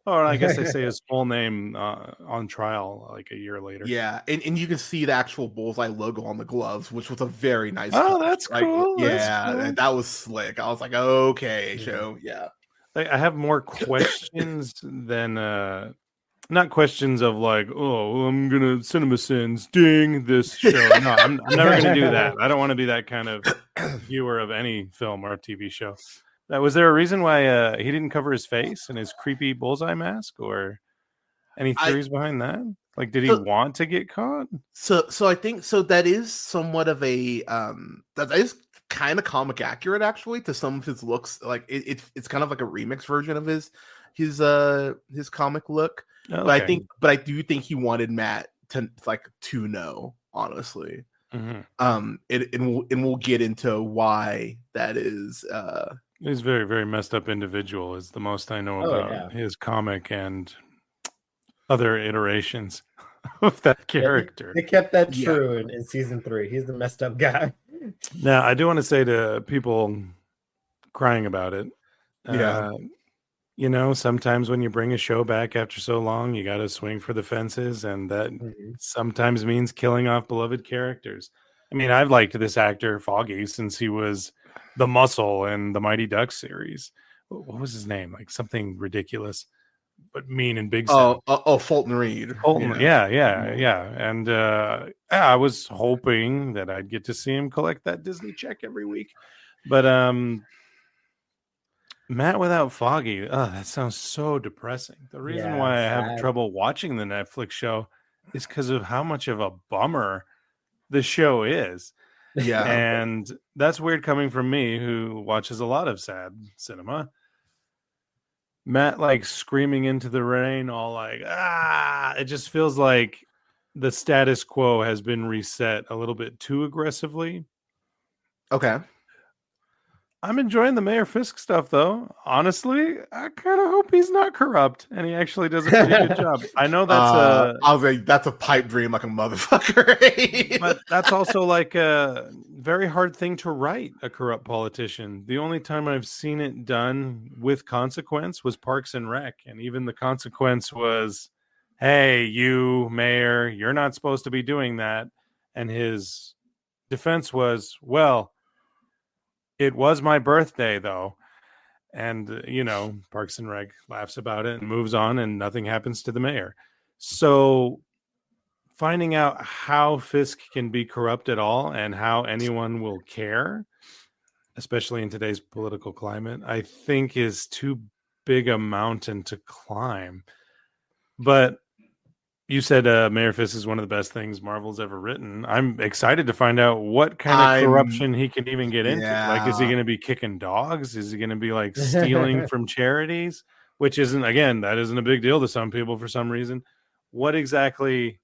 Or I guess they say his full name on trial like a year later. Yeah, and you can see the actual Bullseye logo on the gloves, which was a very nice. Oh, that's cool. Yeah, that was slick. I was like, okay, show. Yeah. I have more questions than not questions of like, oh, I'm gonna Cinema Sins ding this show. No, I'm never gonna do that. I don't want to be that kind of viewer of any film or TV show. Was there a reason why he didn't cover his face in his creepy Bullseye mask, or any theories behind that? Like, did he want to get caught? So I think that is somewhat of a that is kind of comic accurate actually to some of his looks. Like it's kind of like a remix version of his comic look. Okay. But I do think he wanted Matt to know, honestly. Mm-hmm. And we'll get into why that is. He's a very, very messed up individual is the most I know about his comic and other iterations of that character. They kept that true in season 3. He's the messed up guy. Now, I do want to say to people crying about it, sometimes when you bring a show back after so long, you got to swing for the fences, and that sometimes means killing off beloved characters. I mean, I've liked this actor, Foggy, since he was the Muscle in the Mighty Ducks series. What was his name? Like something ridiculous, but mean and big. Fulton Reed. Fulton, yeah. And I was hoping that I'd get to see him collect that Disney check every week. But Matt without Foggy, that sounds so depressing. The reason why I have trouble watching the Netflix show is because of how much of a bummer the show is. Yeah. And that's weird coming from me who watches a lot of sad cinema. Matt like screaming into the rain, all like, it just feels like the status quo has been reset a little bit too aggressively. Okay. I'm enjoying the Mayor Fisk stuff, though. Honestly, I kind of hope he's not corrupt and he actually does a pretty good job. I know that's I was like, that's a pipe dream like a motherfucker. But that's also like a very hard thing to write, a corrupt politician. The only time I've seen it done with consequence was Parks and Rec. And even the consequence was, hey, you, Mayor, you're not supposed to be doing that. And his defense was, well, it was my birthday, though. And, Parks and Rec laughs about it and moves on and nothing happens to the mayor. So finding out how Fisk can be corrupt at all and how anyone will care, especially in today's political climate, I think is too big a mountain to climb. But you said Mayor Fisk is one of the best things Marvel's ever written. I'm excited to find out what kind of corruption he can even get into. Like, is he going to be kicking dogs? Is he going to be like stealing from charities? Which isn't a big deal to some people for some reason. What exactly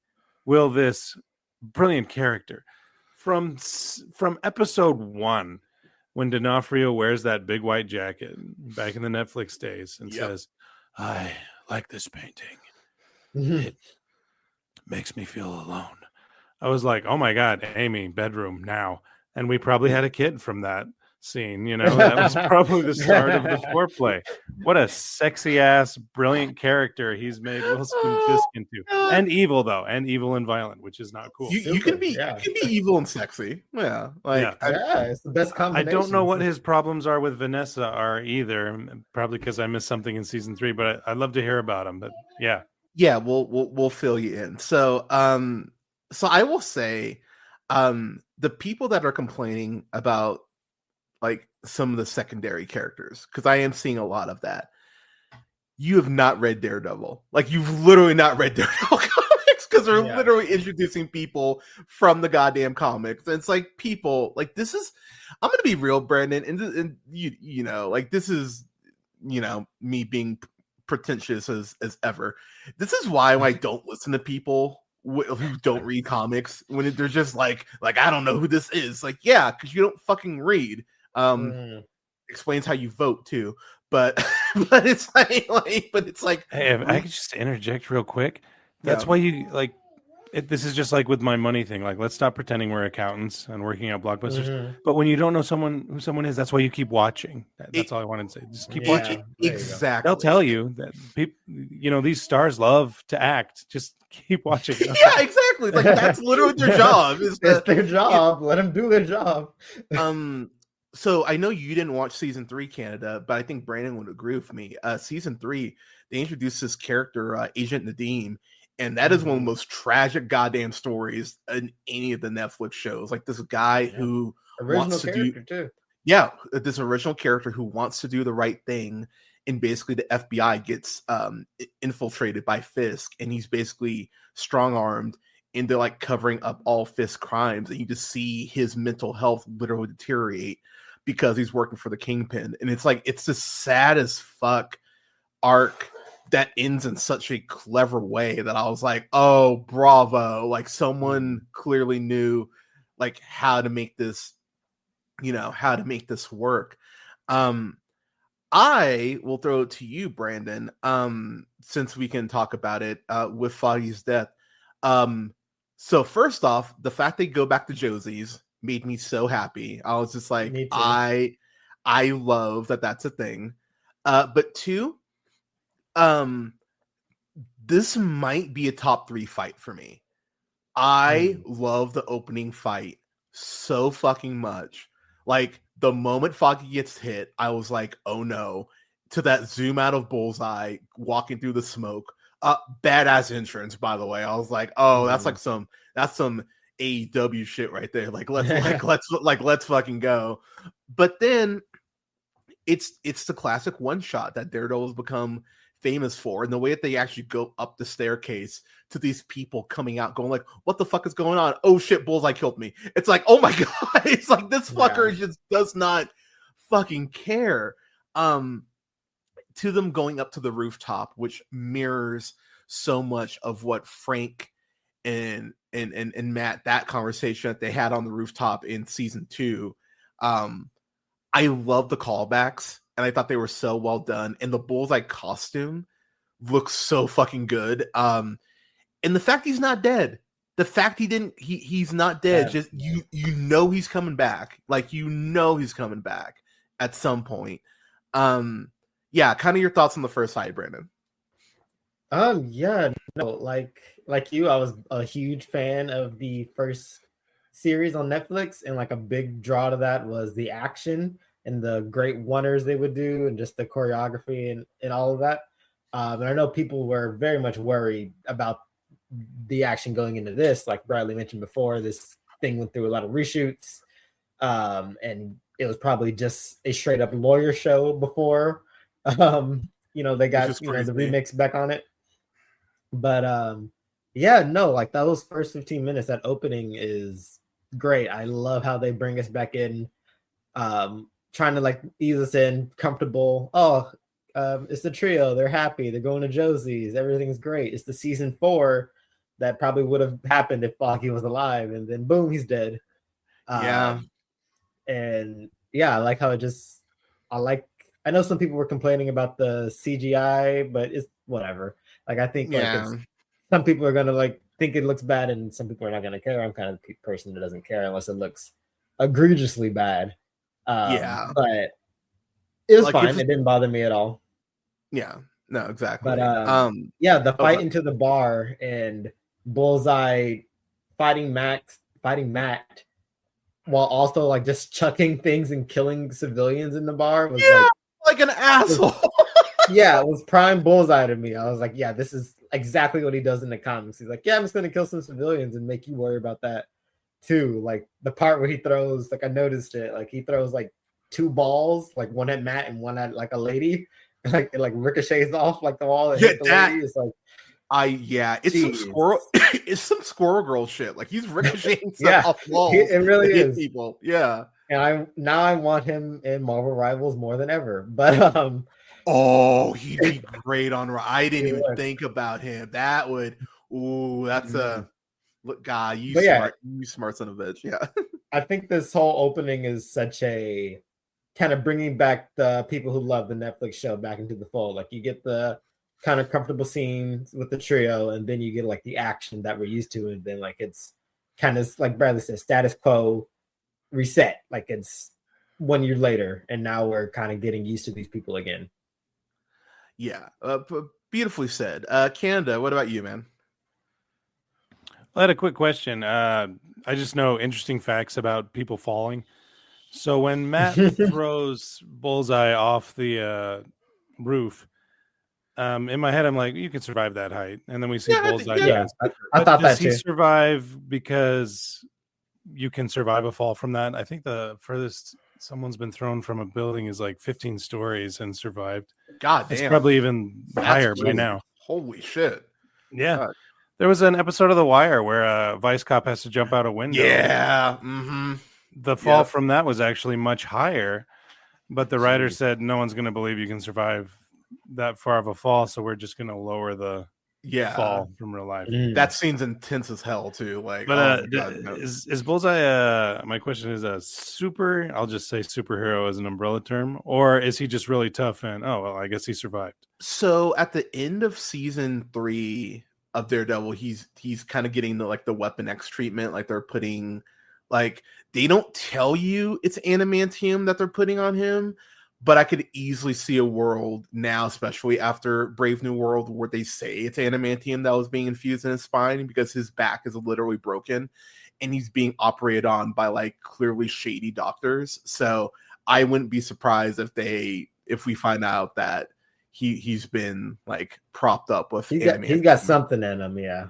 will this brilliant character from episode 1, when D'Onofrio wears that big white jacket back in the Netflix days and says, I like this painting. It makes me feel alone. I was like, oh my God, Amy, bedroom now. And we probably had a kid from that scene. That was probably the start of the foreplay. What a sexy ass, brilliant character he's made Wilson Fisk into, and evil and violent, which is not cool. You can be evil and sexy. Yeah, it's the best combination. I don't know what his problems are with Vanessa are either. Probably because I missed something in season 3, but I'd love to hear about him. But yeah, we'll fill you in. So I will say, the people that are complaining about like some of the secondary characters, because I am seeing a lot of that. You have not read Daredevil. Like, you've literally not read Daredevil comics, because they're literally introducing people from the goddamn comics. And it's like, people, like, this is, I'm going to be real, Brandon, and you know, like, this is, me being pretentious as ever. This is why I don't listen to people who don't read comics, when they're just like I don't know who this is. Like, yeah, because you don't fucking read. Explains how you vote too, but it's like hey, if I could just interject real quick, that's why you like this is just like with my money thing. Like, let's stop pretending we're accountants and working out blockbusters. But when you don't know who someone is, that's why you keep watching. That's all I wanted to say. Just keep watching. Exactly. They'll tell you that people, these stars love to act. Just keep watching. Yeah, exactly. Like, that's literally their job. It's their job. Let them do their job. So I know you didn't watch season 3, Canada, but I think Brandon would agree with me. Season 3, they introduced this character, Agent Nadim, and that is one of the most tragic goddamn stories in any of the Netflix shows. Like, this guy who wants to do, this original character who wants to do the right thing, and basically the FBI gets infiltrated by Fisk, and he's basically strong-armed, and they're like covering up all Fisk crimes, and you just see his mental health literally deteriorate because he's working for the Kingpin. And it's like, it's the sad as fuck arc that ends in such a clever way that I was like, oh, bravo. Like, someone clearly knew like how to make this, work. I will throw it to you, Brandon, since we can talk about it with Foggy's death. So first off, the fact they go back to Josie's made me so happy. I was just like, I love that that's a thing. But 2, this might be a top 3 fight for me. I love the opening fight so fucking much. Like, the moment Foggy gets hit, I was like, oh no. To that zoom out of Bullseye walking through the smoke. Badass entrance, by the way. I was like, oh, that's some AEW shit right there. Like, let's fucking go. But then it's the classic one shot that Daredevil has become famous for, and the way that they actually go up the staircase to these people coming out going like, what the fuck is going on? Oh shit, Bullseye killed me. It's like, oh my god. It's like, this fucker just does not fucking care. To them going up to the rooftop, which mirrors so much of what Frank and Matt, that conversation that they had on the rooftop in season 2. I love the callbacks, and I thought they were so well done. And the Bullseye costume looks so fucking good. And the fact he's not dead, the fact he's not dead, just you know he's coming back. Like, he's coming back at some point. Yeah, kind of your thoughts on the first fight, Brandon. Like you, I was a huge fan of the first series on Netflix, and like a big draw to that was the action and the great one-ers they would do, and just the choreography and all of that. And I know people were very much worried about the action going into this. Like Bradley mentioned before, this thing went through a lot of reshoots, and it was probably just a straight up lawyer show before. They got the remix back on it. But like those first 15 minutes, that opening is great. I love how they bring us back in, trying to like ease us in, comfortable. It's the trio, they're happy, they're going to Josie's, everything's great. It's the season 4 that probably would have happened if Foggy was alive, and then boom, he's dead. I like how I know some people were complaining about the CGI, but it's whatever. Like, I think some people are gonna like think it looks bad, and some people are not gonna care. I'm kind of the person that doesn't care unless it looks egregiously bad. Yeah. But it was Like, fine. It didn't bother me at all. Yeah. No, exactly. But yeah, the fight okay. into the bar and Bullseye fighting Matt while also like just chucking things and killing civilians in the bar was like an asshole. It was prime Bullseye to me. I was like, yeah, this is exactly what he does in the comics. He's like, yeah, I'm just gonna kill some civilians and make you worry about that too. Like the part where he throws, like I noticed it, like he throws like 2 balls, like one at Matt and one at like a lady, and like it like ricochets off like the wall and hit the lady. It's like it's some squirrel it's some Squirrel Girl shit. Like he's ricocheting stuff off walls. It really is. People. Yeah. And I want him in Marvel Rivals more than ever. But oh, he'd be great on. I didn't even think about him. That would. Ooh, that's a look, guy. You smart son of a bitch. Yeah. I think this whole opening is such a kind of bringing back the people who love the Netflix show back into the fold. Like you get the kind of comfortable scenes with the trio, and then you get like the action that we're used to, and then like it's kind of like Bradley said, status quo reset. Like it's 1 year later, and now we're kind of getting used to these people again. Yeah, beautifully said. Canada, what about you, man? I had a quick question. I just know interesting facts about people falling. So when Matt throws Bullseye off the roof, in my head, I'm like, you can survive that height. And then we see Bullseye. I thought does that he survive because you can survive a fall from that? I think the furthest someone's been thrown from a building is like 15 stories and survived. God damn. It's probably even higher by now. Holy shit. Yeah. God. There was an episode of The Wire where a vice cop has to jump out a window. Yeah. Mm-hmm. The fall from that was actually much higher, but the writer said no one's going to believe you can survive that far of a fall, so we're just going to lower the fall from real life. That scene's intense as hell too. Like, but is Bullseye? My question is a super. I'll just say superhero as an umbrella term, or is he just really tough? And I guess he survived. So at the end of season 3 of Daredevil, he's kind of getting the Weapon X treatment. Like they're putting, like they don't tell you it's adamantium that they're putting on him. But I could easily see a world now, especially after Brave New World, where they say it's adamantium that was being infused in his spine because his back is literally broken and he's being operated on by like clearly shady doctors. So I wouldn't be surprised if we find out that he's been like propped up with adamantium. He's got something in him, yeah.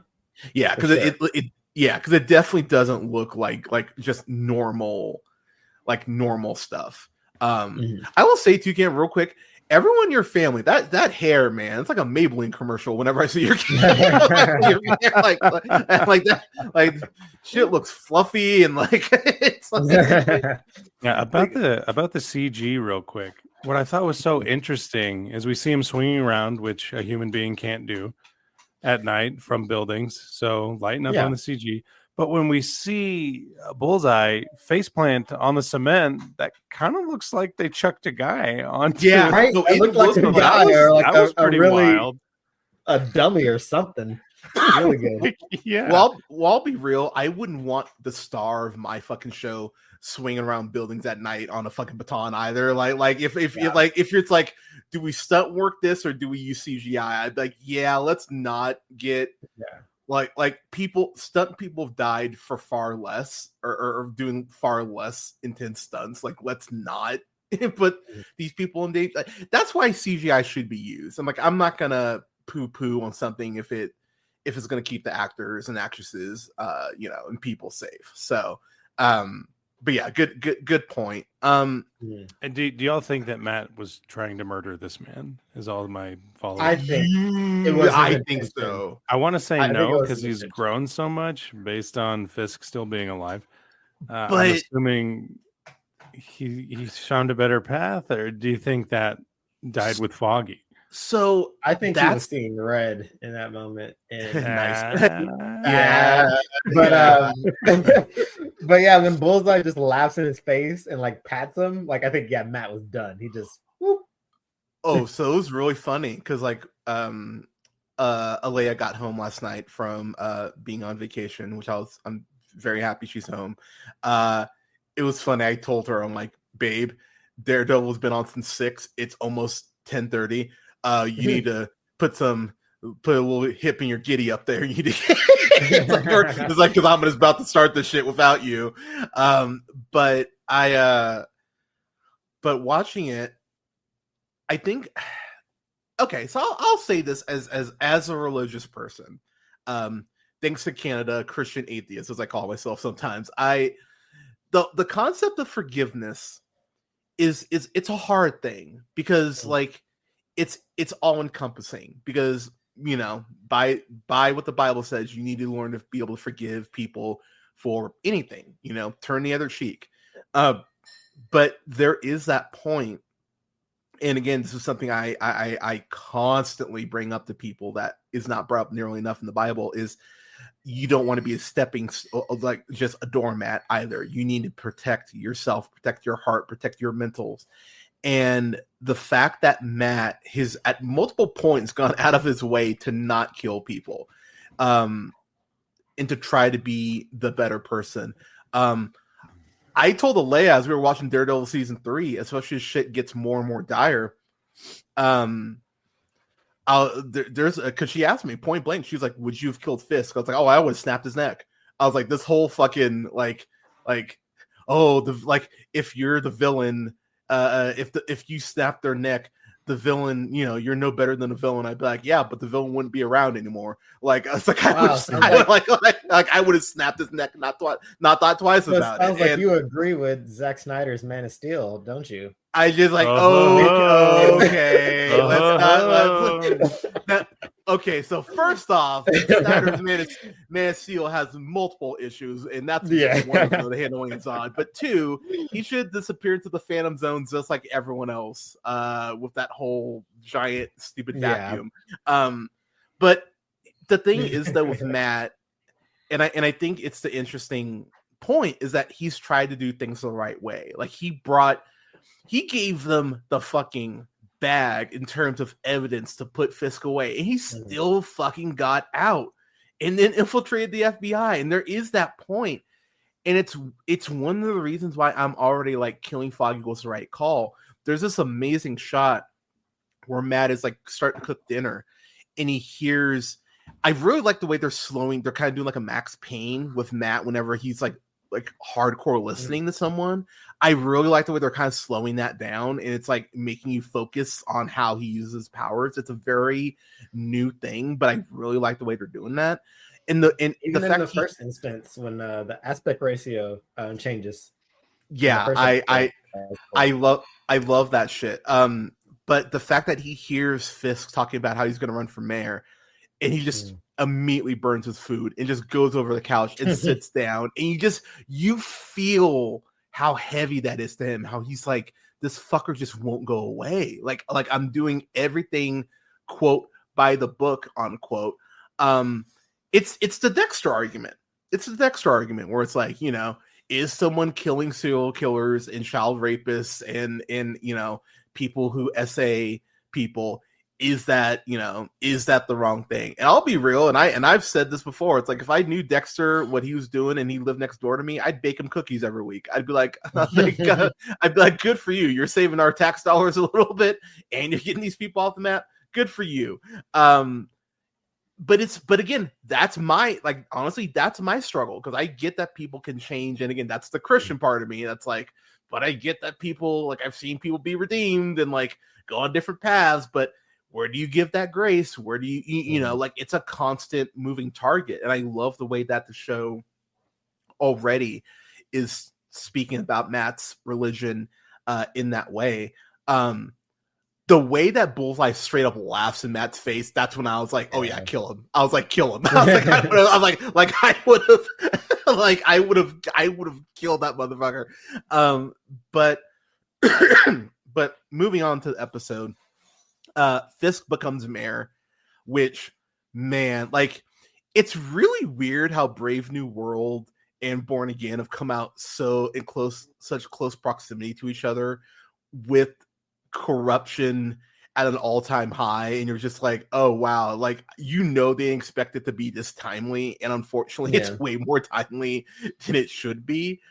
Yeah, because it definitely doesn't look like just normal stuff. I will say to you, Cam, real quick, everyone in your family, that hair, man, it's like a Maybelline commercial whenever I see your kid. like that, like shit looks fluffy and like it's like, about the CG real quick. What I thought was so interesting is we see him swinging around, which a human being can't do at night from buildings. So lighten up on the CG. But when we see Bullseye faceplant on the cement, that kind of looks like they chucked a guy onto. Yeah, right. So it looked like a guy or like a really wild. A dummy or something. Really good. Yeah. Well, I'll be real. I wouldn't want the star of my fucking show swinging around buildings at night on a fucking baton either. Like if it's like, do we stunt work this or do we use CGI? I'd be like, yeah, let's not get. Yeah. Like stunt people have died for far less or doing far less intense stunts. Like, let's not put these people in danger. That's why CGI should be used. I'm not gonna poo-poo on something if it's gonna keep the actors and actresses and people safe. So but yeah, good point. And do y'all think that Matt was trying to murder this man? Is all my follow-up. I think it was. I think so. I want to say no because he's grown so much based on Fisk still being alive. But I'm assuming he found a better path, or do you think that died with Foggy? So I think he was seeing red in that moment. And but yeah, when Bullseye just laughs in his face and like pats him, like I think Matt was done. He just whoop. Oh, so it was really funny because like Alea got home last night from being on vacation, which I'm very happy she's home. It was funny. I told her, I'm like, babe, Daredevil's been on since 6. It's almost 10:30. You need to put a little hip in your giddy up there. You need to it's like, because I'm about to start this shit without you. But watching it, I think, okay, so I'll say this as a religious person, thanks to Canada, Christian atheist, as I call myself sometimes. The concept of forgiveness is it's a hard thing, because like it's all encompassing, because by what the Bible says, you need to learn to be able to forgive people for anything, turn the other cheek. But there is that point, and again, this is something I constantly bring up to people that is not brought up nearly enough in the Bible, is you don't want to be like just a doormat either. You need to protect yourself, protect your heart, protect your mentals. And the fact that Matt has at multiple points gone out of his way to not kill people, and to try to be the better person. I told Alea as we were watching Daredevil season 3, especially as shit gets more and more dire. Because she asked me point blank, she was like, "Would you have killed Fisk?" I was like, "Oh, I would have snapped his neck." I was like, "This whole fucking if you're the villain, if you snap their neck, the villain, you're no better than a villain." I'd be like, "Yeah, but the villain wouldn't be around anymore." Like, I was like, I would have snapped his neck, not thought twice about it. Sounds like you agree with Zack Snyder's Man of Steel, don't you? I just like, okay, okay. So first off, Snyder's Man of Steel has multiple issues, and that's one of the handling is on. But 2, he should disappear into the Phantom Zone just like everyone else, with that whole giant stupid vacuum. But the thing is, though, with Matt, and I think it's the interesting point, is that he's tried to do things the right way. Like, he gave them the fucking bag in terms of evidence to put Fisk away, and he still fucking got out and then infiltrated the FBI. And there is that point, and it's one of the reasons why I'm already like, killing Foggy was the right call. There's this amazing shot where Matt is like starting to cook dinner, and he hears. I really like the way they're kind of doing like a Max Payne with Matt whenever he's like hardcore listening to someone. I really like the way they're kind of slowing that down, and it's like making you focus on how he uses powers. It's a very new thing, but I really like the way they're doing that. And the first instance when the aspect ratio changes. Yeah, I love that shit. But the fact that he hears Fisk talking about how he's going to run for mayor, and he just immediately burns his food and just goes over the couch and sits down, and you feel how heavy that is to him, how he's like, this fucker just won't go away. Like I'm doing everything, quote, by the book, unquote. It's the Dexter argument. It's the Dexter argument where it's like, is someone killing serial killers and child rapists and people who SA people, is that the wrong thing? And I'll be real, and I've said this before. It's like, if I knew Dexter, what he was doing, and he lived next door to me, I'd bake him cookies every week. I'd be like, good for you. You're saving our tax dollars a little bit, and you're getting these people off the map. Good for you. But again, that's my, honestly, that's my struggle, because I get that people can change, and again, that's the Christian part of me. That's like, but I get that people, I've seen people be redeemed and go on different paths, but where do you give that grace? Where do you it's a constant moving target. And I love the way that the show already is speaking about Matt's religion in that way. The way that Bullseye straight up laughs in Matt's face, that's when I was like, oh yeah, kill him. I was like, kill him. I would have killed that motherfucker. But moving on to the episode, Fisk becomes mayor, which, man, it's really weird how Brave New World and Born Again have come out such close proximity to each other, with corruption at an all-time high, and you're just like, oh wow, they expect it to be this timely, and unfortunately it's way more timely than it should be.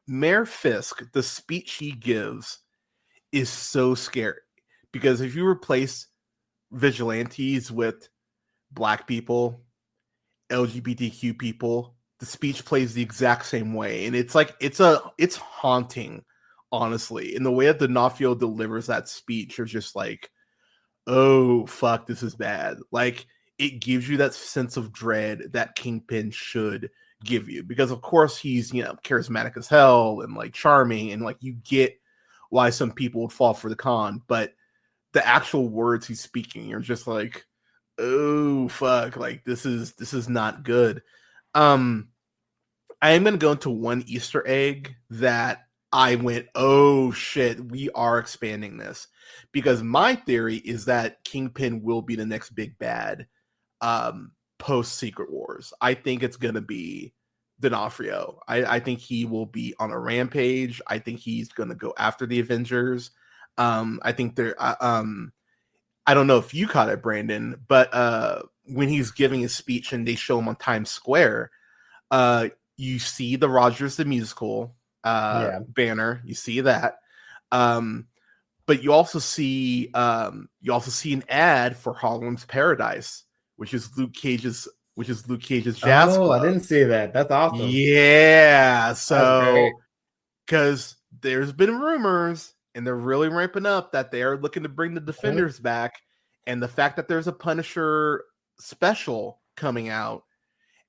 Mayor Fisk, the speech he gives is so scary because if you replace vigilantes with Black people, LGBTQ people, the speech plays the exact same way, and it's like it's haunting, honestly. In the way that D'Onofrio delivers that speech, you're just like, oh fuck, this is bad. Like it gives you that sense of dread that Kingpin should give you, because of course he's charismatic as hell and like charming, and like you get why some people would fall for the con, but the actual words he's speaking, you're just like, oh fuck, like this is not good. I am going to go into one Easter egg that I went, oh shit, we are expanding this, because my theory is that Kingpin will be the next big bad post Secret Wars. I think it's going to be D'Onofrio. I think he will be on a rampage. I think he's going to go after the Avengers. I think they're I don't know if you caught it, Brandon, but when he's giving his speech and they show him on Times Square, you see the Rogers the Musical banner. You see that, but you also see an ad for Harlem's Paradise, which is Luke Cage's jazz club. I didn't see that. That's awesome. Yeah, so because there's been rumors, and they're really ramping up, that they are looking to bring the Defenders back, and the fact that there's a Punisher special coming out,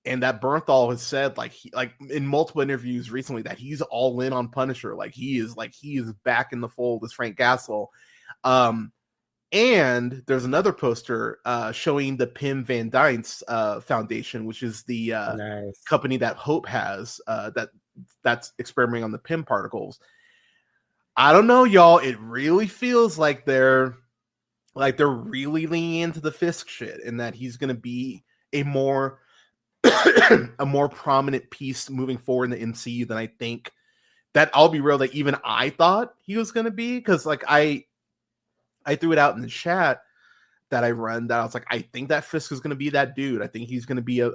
and that Bernthal has said, like in multiple interviews recently, that he's all in on Punisher, like he is back in the fold as Frank Castle. And there's another poster showing the Pim Van Dyne's Foundation, which is the company that Hope has that's experimenting on the Pim particles. I don't know, y'all. It really feels like they're really leaning into the Fisk shit, and that he's going to be a more prominent piece moving forward in the MCU than I think that, I'll be real, that even I thought he was going to be. Because like I threw it out in the chat that I run, that I was like, I think that Fisk is going to be that dude. I think he's going to be an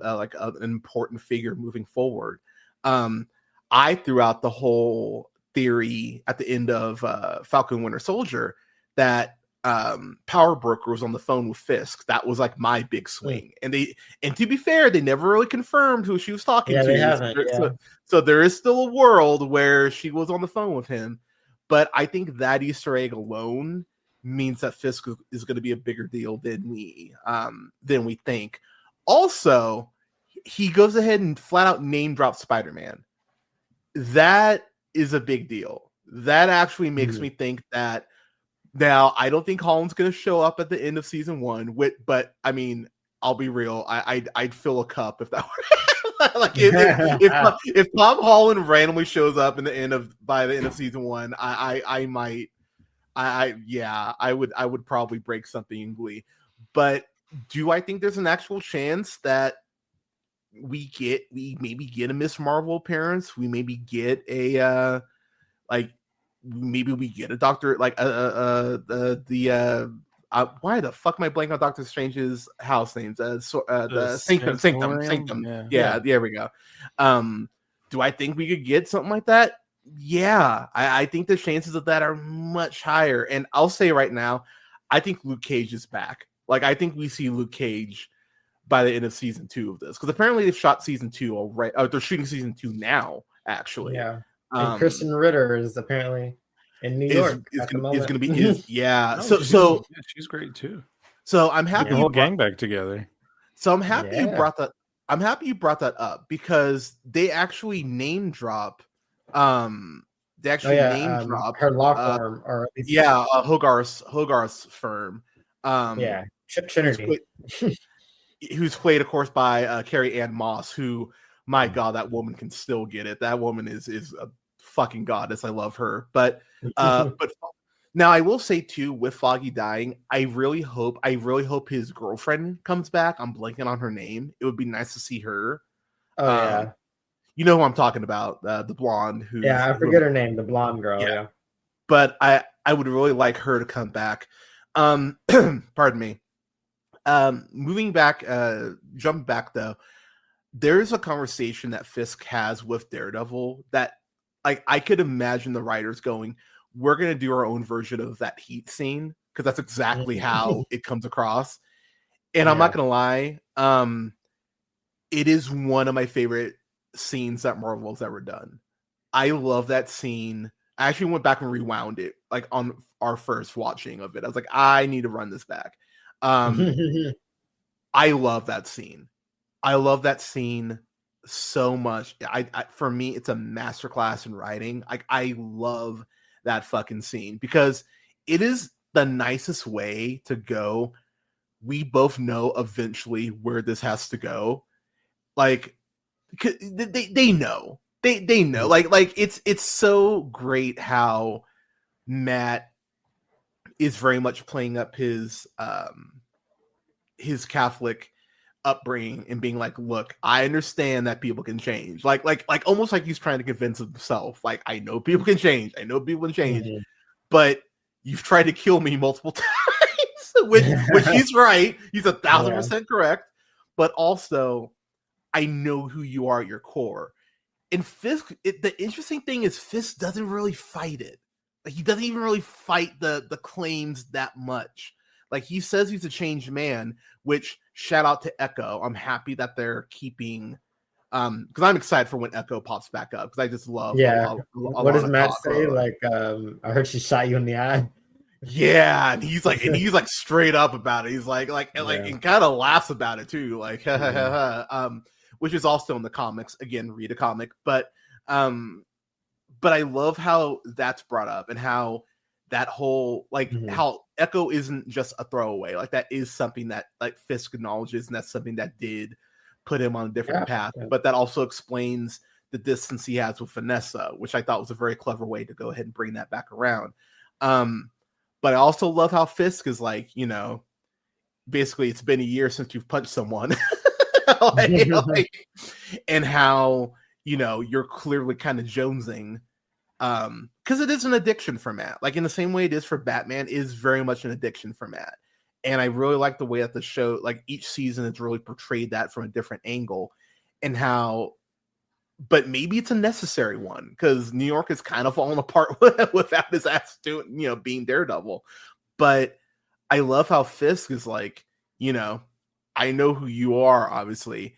important figure moving forward. I threw out the whole theory at the end of Falcon Winter Soldier that Power Broker was on the phone with Fisk. That was like my big swing. And to be fair, they never really confirmed who she was talking to. They haven't, so there is still a world where she was on the phone with him. But I think that Easter egg alone means that Fisk is going to be a bigger deal than we think. Also, he goes ahead and flat out name drops Spider-Man. That is a big deal. That actually makes me think that, now I don't think Holland's going to show up at the end of season 1. But I mean, I'll be real. I'd fill a cup if that were like if Tom Holland randomly shows up by the end of season 1. I would probably break something in Glee. But do I think there's an actual chance that we maybe get a Miss Marvel appearance? We maybe get a maybe we get a Doctor, like why the fuck am I blanking on Doctor Strange's house names? The Sanctum. Yeah, there we go. Do I think we could get something like that? Yeah, I think the chances of that are much higher. And I'll say right now, I think Luke Cage is back. Like, I think we see Luke Cage by the end of season 2 of this, because apparently they've shot season 2 already. They're shooting season 2 now, actually. Yeah. And Kristen Ritter is apparently in New York. Is going to be she's great too. So I'm happy the whole gang back together. So I'm happy you brought that. I'm happy you brought that up, because they actually name drop. They actually name drop her law firm, or at least Hogarth's firm. Trinity, who's played, of course, by Carrie Ann Moss, who, my God, that woman can still get it. That woman is a fucking goddess. I love her. But now I will say too, with Foggy dying, I really hope his girlfriend comes back. I'm blanking on her name. It would be nice to see her. You know who I'm talking about, the blonde who. Yeah, I forget her name, the blonde girl. Yeah. But I would really like her to come back. Pardon me. Jumping back though, there's a conversation that Fisk has with Daredevil that like I could imagine the writers going, we're going to do our own version of that heat scene, because that's exactly how it comes across. And I'm not going to lie, it is one of my favorite scenes that Marvel's ever done. I love that scene. I actually went back and rewound it, like on our first watching of it. I was like, I need to run this back. I love that scene. I love that scene so much. I for me, it's a masterclass in writing. I love that fucking scene because it is the nicest way to go. We both know eventually where this has to go. Like they know. They know. Like it's so great how Matt is very much playing up his Catholic upbringing and being like, look, I understand that people can change. Like almost like he's trying to convince himself. Like, I know people can change. I know people can change, but you've tried to kill me multiple times, which he's right. He's 1,000% correct. But also, I know who you are at your core. And Fisk, the interesting thing is Fisk doesn't really fight it. Like, he doesn't even really fight the claims that much. Like, he says he's a changed man, which, shout out to Echo. I'm happy that they're keeping, because I'm excited for when Echo pops back up, because I just love what does Matt say? Like, I heard she shot you in the eye. Yeah, and he's like straight up about it. He's like and kind of laughs about it too, like which is also in the comics. Again, read a comic, but I love how that's brought up and how that whole how Echo isn't just a throwaway. Like, that is something that like Fisk acknowledges, and that's something that did put him on a different path. But that also explains the distance he has with Vanessa, which I thought was a very clever way to go ahead and bring that back around. But I also love how Fisk is like, basically it's been a year since you've punched someone. And how, you're clearly kind of jonesing. Because it is an addiction for Matt. Like, in the same way it is for Batman, is very much an addiction for Matt. And I really like the way that the show, like each season, it's really portrayed that from a different angle. And how, but maybe it's a necessary one, because New York is kind of falling apart without his ass doing, being Daredevil. But I love how Fisk is like, I know who you are, obviously.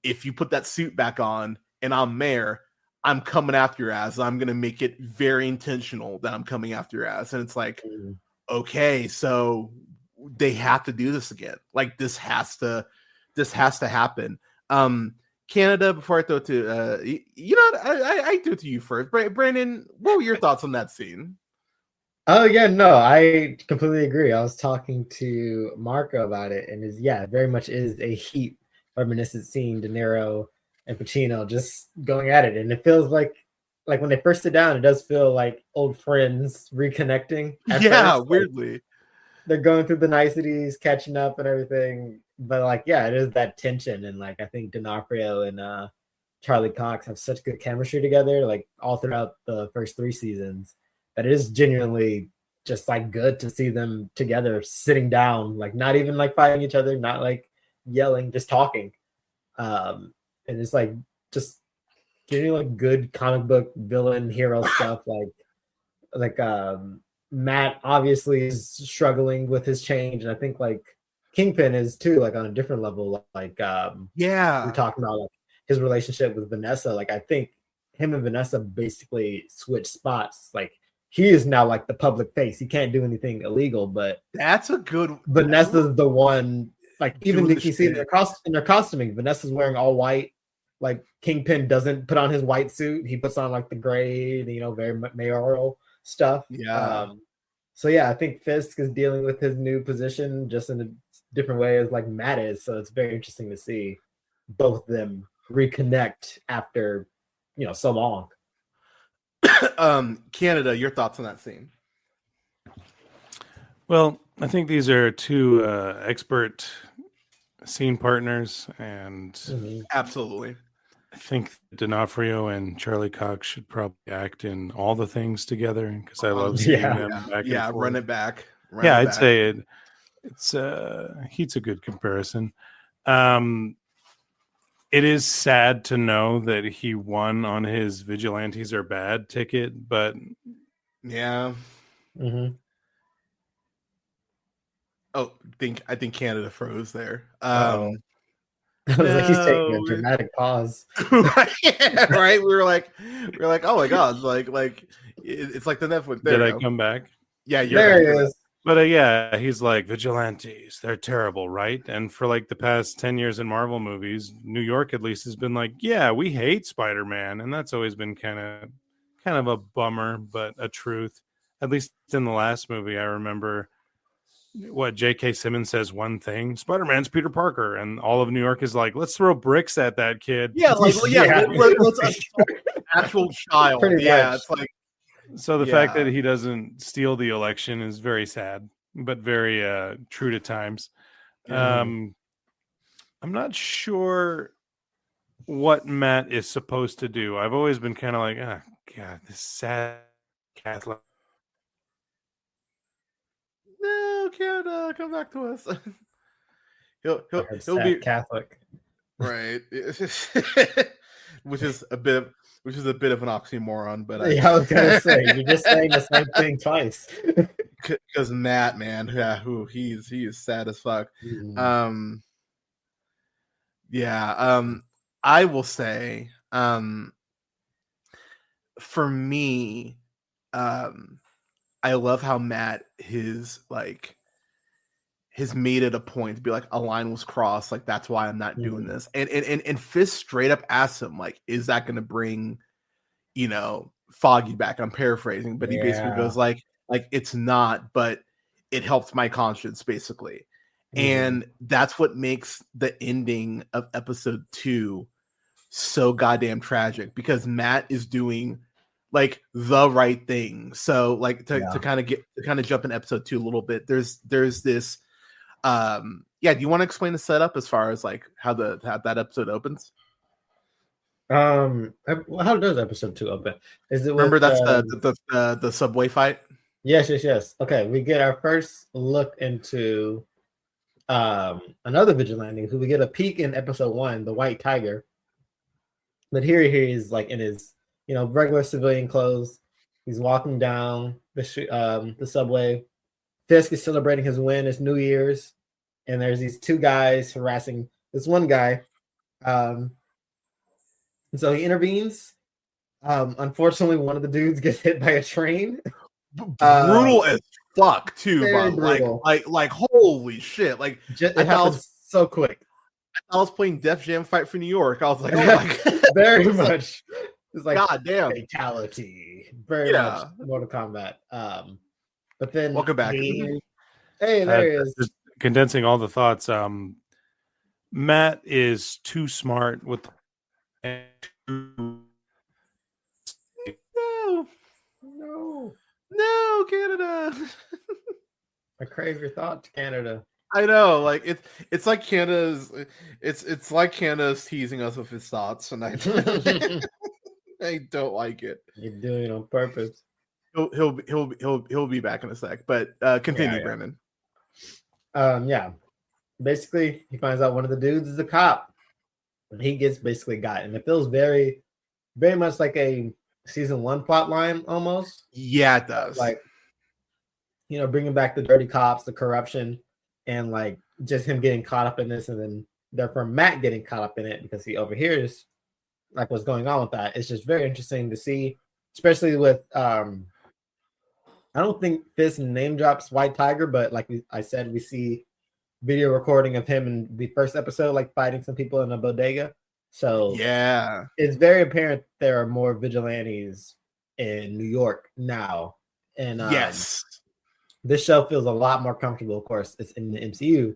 If you put that suit back on and I'm mayor, I'm coming after your ass. I'm going to make it very intentional that I'm coming after your ass. And it's like, okay, so they have to do this again. Like, this has to happen. Canada, before I throw it to I do it to you first. Brandon, what were your thoughts on that scene? Oh yeah, no, I completely agree. I was talking to Marco about it, and very much is a Heat reminiscent scene. De Niro and Pacino just going at it, and it feels like when they first sit down, it does feel like old friends reconnecting. Weirdly, they're going through the niceties, catching up, and everything. But it is that tension, and I think D'Onofrio and Charlie Cox have such good chemistry together, like all throughout the first 3 seasons, that it is genuinely just good to see them together, sitting down, not even fighting each other, not yelling, just talking. And it's just genuinely good comic book villain hero stuff. Matt obviously is struggling with his change, and I think Kingpin is too, on a different level. We're talking about his relationship with Vanessa. I think him and Vanessa basically switch spots. He is now the public face. He can't do anything illegal, but that's a good. Vanessa's the one. Even if you see their costuming, Vanessa's wearing all white. Kingpin doesn't put on his white suit. He puts on the gray, very mayoral stuff. I think Fisk is dealing with his new position just in a different way as Matt is. So it's very interesting to see both of them reconnect after so long. Canada, your thoughts on that scene? Well, I think these are 2 expert scene partners, and absolutely, I think D'Onofrio and Charlie Cox should probably act in all the things together, because I love seeing them back and forth. Run it back. I'd say it's Heat's a good comparison. It is sad to know that he won on his vigilantes are bad ticket, but yeah. Mm-hmm. Oh, I think Canada froze there. I was like, he's taking a No. dramatic pause. Right? We were like, oh my god, it's like the Netflix. There did we I go. come back? Yeah, you're There back. he is. But yeah, he's like, vigilantes, they're terrible, right? And for like the past 10 years in Marvel movies, New York at least has been like, yeah, we hate Spider-Man. And that's always been kind of a bummer, but a truth. At least in the last movie, I remember what J.K. Simmons says one thing, Spider-Man's Peter Parker. And all of New York is like, let's throw bricks at that kid. Yeah, let's actual child. Pretty Yeah, much. it's like, So the fact that he doesn't steal the election is very sad, but very true to times. I'm not sure what Matt is supposed to do. I've always been kind of like, God, this sad Catholic. no, Canada, come back to us. he'll be Catholic, right, which is a bit of an oxymoron. But yeah, I was gonna say you're just saying the same thing twice. Because Matt, man, yeah, he is sad as fuck. I will say, for me, I love how Matt has made it a point to be like, a line was crossed, like that's why I'm not doing this. And Fisk straight up asks him, like, is that going to bring, Foggy back? I'm paraphrasing, but he basically goes like it's not, but it helps my conscience, basically. And that's what makes the ending of episode 2 so goddamn tragic, because Matt is doing like the right thing. So like to kind of jump in episode 2 a little bit, there's this do you want to explain the setup as far as like how that episode opens? How does episode 2 open? Is it remember that's the subway fight? Yes. Okay, we get our first look into another vigilante who we get a peek in episode 1, the White Tiger. But here he is, like in his regular civilian clothes. He's walking down the subway. Fisk is celebrating his win. It's New Year's, and there's these two guys harassing this one guy. And so he intervenes. Unfortunately, one of the dudes gets hit by a train. Brutal as fuck too, bro. Like holy shit! Like it happens so quick. I was playing Def Jam Fight for New York. I was like, oh my god, very much. It's like god damn fatality. Very much Mortal Kombat. But then welcome back. Hey, there he is. Just condensing all the thoughts. Matt is too smart with. No, Canada. I crave your thoughts, Canada. I know, like it's like Canada's it's like Canada's teasing us with his thoughts, and I don't like it. You're doing it on purpose. He'll be back in a sec, but continue, Brandon. Basically, he finds out one of the dudes is a cop, and he gets basically got, and it feels very, very much like a season 1 plot line almost. Yeah, it does. Like, bringing back the dirty cops, the corruption, and like just him getting caught up in this, and then therefore Matt getting caught up in it because he overhears like what's going on with that. It's just very interesting to see, especially with I don't think Fisk name drops White Tiger, but like I said, we see video recording of him in the first episode, like fighting some people in a bodega. So yeah, it's very apparent there are more vigilantes in New York now. And yes, this show feels a lot more comfortable. Of course, it's in the MCU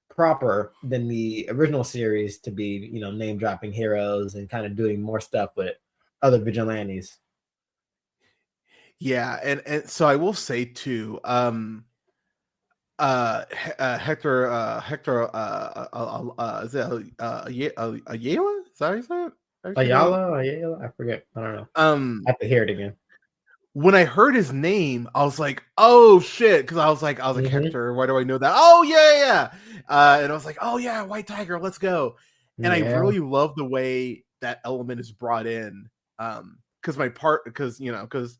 proper than the original series to be, name dropping heroes and kind of doing more stuff with other vigilantes. Yeah, and so I will say too, Hector is it Ayala? Is that how you say it? Ayala, I forget. I don't know. I have to hear it again. When I heard his name, I was like, "Oh shit!" Because I was like, Hector. Why do I know that? Oh yeah. And I was like, "Oh yeah, White Tiger, let's go." And I really love the way that element is brought in. Because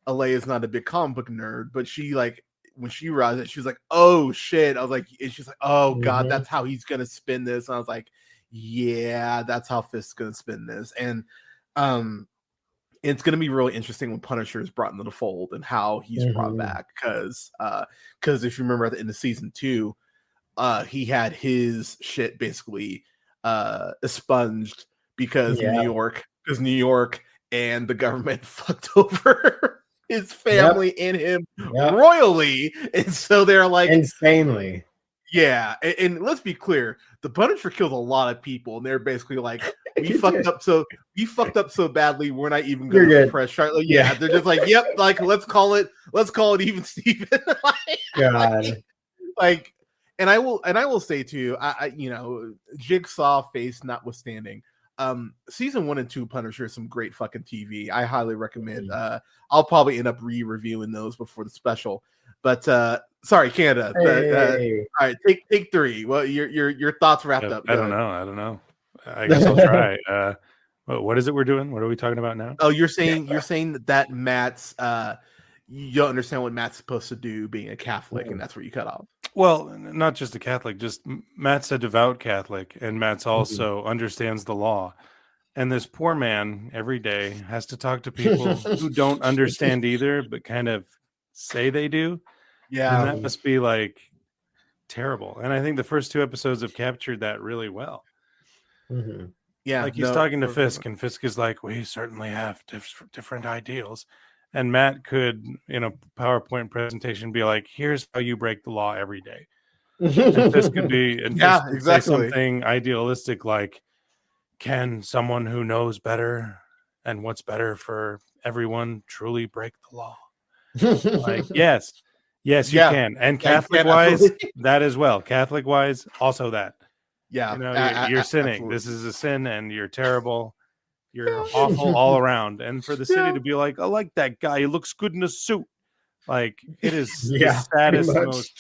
Alea is not a big comic book nerd, but she like when she realized it, she was like, "Oh shit!" I was like, and she's like, "Oh god, that's how he's gonna spin this." And I was like, "Yeah, that's how Fisk's gonna spin this." And it's gonna be really interesting when Punisher is brought into the fold and how he's brought back. Because if you remember at the end of season 2, he had his shit basically expunged because New York and the government fucked over his family and him royally, and so they're like insanely. Yeah, and let's be clear, the Punisher killed a lot of people, and they're basically like, we fucked up so badly, we're not even going to press try. Like, they're just like, yep, like let's call it even Steven. And I will say too, I Jigsaw face notwithstanding, season 1 and 2 Punisher is some great fucking TV. I highly recommend. I'll probably end up re-reviewing those before the special. But sorry, Canada. All right, take 3. Well, your thoughts wrapped up. I don't know. I guess I'll try. What is it we're doing? What are we talking about now? Oh, you're saying that Matt's you don't understand what Matt's supposed to do being a Catholic, and that's where you cut off. Well, not just a Catholic, just Matt's a devout Catholic, and Matt's also understands the law. And this poor man every day has to talk to people who don't understand either, but kind of say they do. Yeah. And that must be like terrible. And I think the first 2 episodes have captured that really well. Yeah. Like he's talking to Fisk, and Fisk is like, we certainly have different ideals. And Matt could, in a PowerPoint presentation, be like, here's how you break the law every day. And Fisk could be, say something idealistic like, can someone who knows better and what's better for everyone truly break the law? Like, yes, you can. And Catholic-wise, that as well. Catholic-wise, also that. Yeah. You're sinning. Absolutely. This is a sin, and you're terrible. You're awful all around. And for the city to be like, I like that guy. He looks good in a suit. Like, it is the saddest, most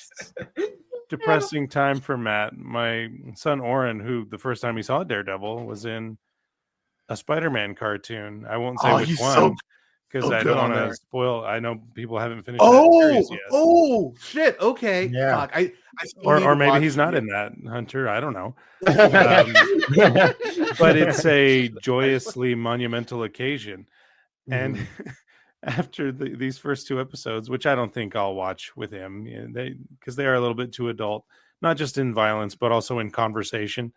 depressing time for Matt. My son, Oren, who the first time he saw Daredevil was in a Spider-Man cartoon. I won't say which one. Because I don't want to spoil. I know people haven't finished that series yet. Oh shit! Okay, yeah. Fuck. Or maybe he's not in that, Hunter. I don't know. But it's a joyously monumental occasion, and after these first 2 episodes, which I don't think I'll watch with him, because they are a little bit too adult, not just in violence but also in conversation.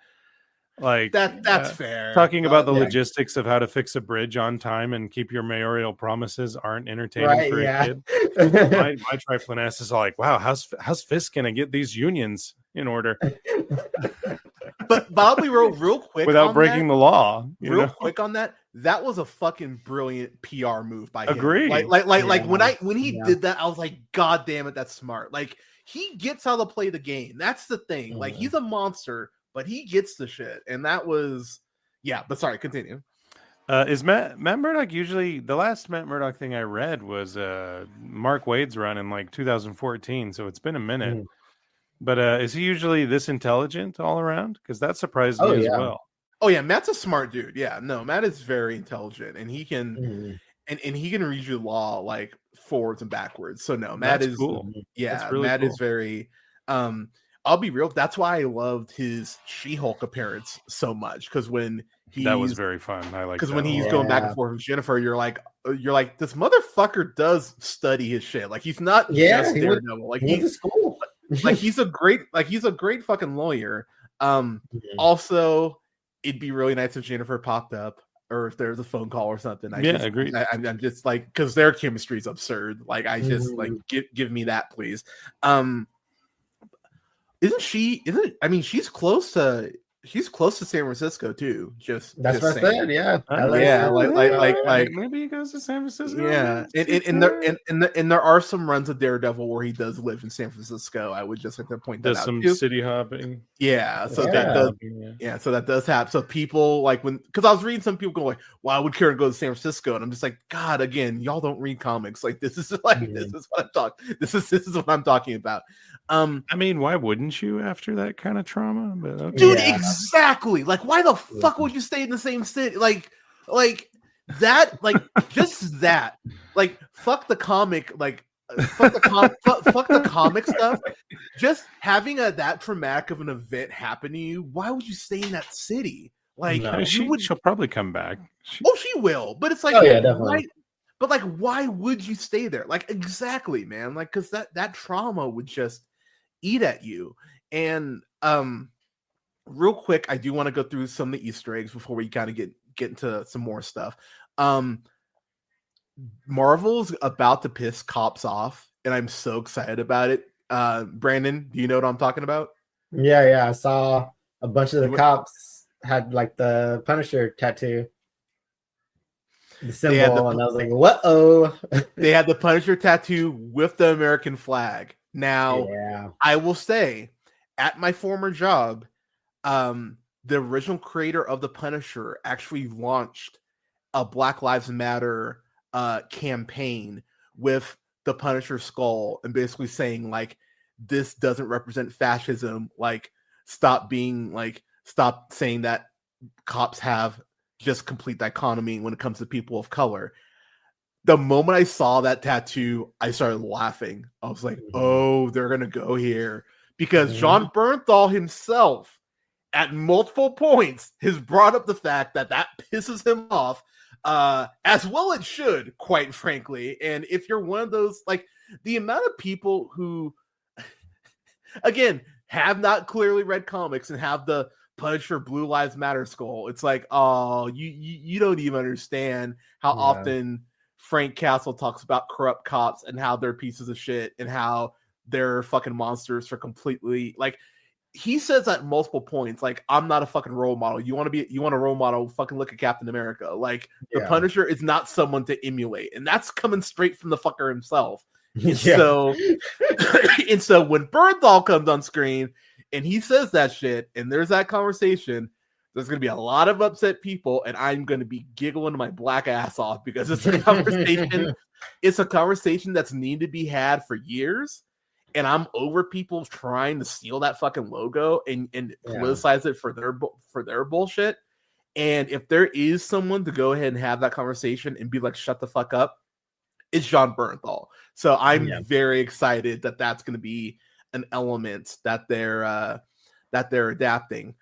Like that's fair. Talking about the logistics of how to fix a bridge on time and keep your mayoral promises aren't entertaining for a kid. My trifling ass is like, wow, how's Fisk gonna get these unions in order? But Bobby wrote real quick without breaking the law. Quick on that. That was a fucking brilliant PR move by him. Agree. Like when he did that, I was like, God damn it, that's smart. Like he gets how to play the game. That's the thing. Like he's a monster, but he gets the shit, and that was but sorry, continue. Is Matt Murdock usually the last Matt Murdock thing I read was Mark Waid's run in like 2014, so it's been a minute. But is he usually this intelligent all around? Because that surprised me as well. Oh yeah, Matt's a smart dude. Yeah, no, Matt is very intelligent, and he can and he can read your law like forwards and backwards. So no, Matt is cool. Yeah, really Matt is very I'll be real. That's why I loved his She-Hulk appearance so much, because when that was very fun. I like because when he's going back and forth with Jennifer, you're like this motherfucker does study his shit. Like he's not just Daredevil. Like he's cool. Like he's a great fucking lawyer. Also, it'd be really nice if Jennifer popped up, or if there's a phone call or something. Agreed. I'm just like, because their chemistry is absurd. Like I just like give me that, please. She's close to San Francisco too. That's what I said. Yeah. Like maybe he goes to San Francisco. Yeah. And there are some runs of Daredevil where he does live in San Francisco. I would just like to point that out. Does some city hopping. Yeah. So that does happen. So people like because I was reading some people going like, well, I would care to go to San Francisco, and I'm just like, God, again, y'all don't read comics. Like this is what I'm talking. This is what I'm talking about. I mean, why wouldn't you after that kind of trauma? But okay. Dude, exactly. Like, why the fuck would you stay in the same city? Like that. Like, just that. Like, fuck the comic. Like, fuck the comic stuff. Just having that traumatic of an event happen to you. Why would you stay in that city? Like, she'll probably come back. She will. But it's like, definitely. But like, why would you stay there? Like, exactly, man. Like, because that trauma would just eat at you. And real quick, I do want to go through some of the Easter eggs before we kind of get into some more stuff. Marvel's about to piss cops off, and I'm so excited about it. Brandon, do you know what I'm talking about? Yeah. I saw a bunch of the cops had like the Punisher tattoo. The symbol, and I was like, "Whoa!" They had the Punisher tattoo with the American flag. Now, I will say, at my former job, the original creator of the Punisher actually launched a Black Lives Matter campaign with the Punisher skull, and basically saying like, "This doesn't represent fascism. Like, stop saying that cops have just complete dichotomy when it comes to people of color." The moment I saw that tattoo, I started laughing. I was like, oh, they're going to go here. Because Jon Bernthal himself, at multiple points, has brought up the fact that pisses him off, as well it should, quite frankly. And if you're one of those, like, the amount of people who, again, have not clearly read comics and have the Punisher Blue Lives Matter skull, it's like, oh, you don't even understand how often Frank Castle talks about corrupt cops and how they're pieces of shit and how they're fucking monsters for completely, like, he says at multiple points, like, I'm not a fucking role model. You want a role model, fucking look at Captain America. Like, the Punisher is not someone to emulate, and that's coming straight from the fucker himself. And so when Bernthal comes on screen and he says that shit, and there's that conversation, there's going to be a lot of upset people, and I'm going to be giggling my black ass off because it's a conversation. It's a conversation that's needed to be had for years, and I'm over people trying to steal that fucking logo and politicize it for their bullshit. And if there is someone to go ahead and have that conversation and be like, shut the fuck up, it's Jon Bernthal. So I'm very excited that that's going to be an element that they're adapting.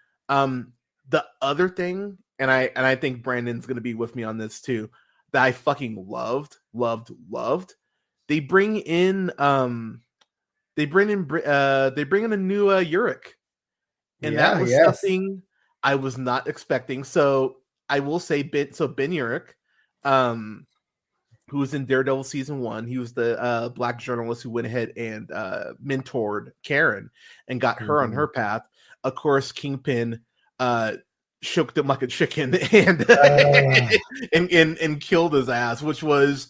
The other thing, and I think Brandon's going to be with me on this too, that I fucking loved. They bring in a new Urich, and that was something I was not expecting. So I will say, Ben Urich, who was in Daredevil season 1, he was the black journalist who went ahead and mentored Karen and got her on her path. Of course, Kingpin shook them like a chicken and killed his ass, which was,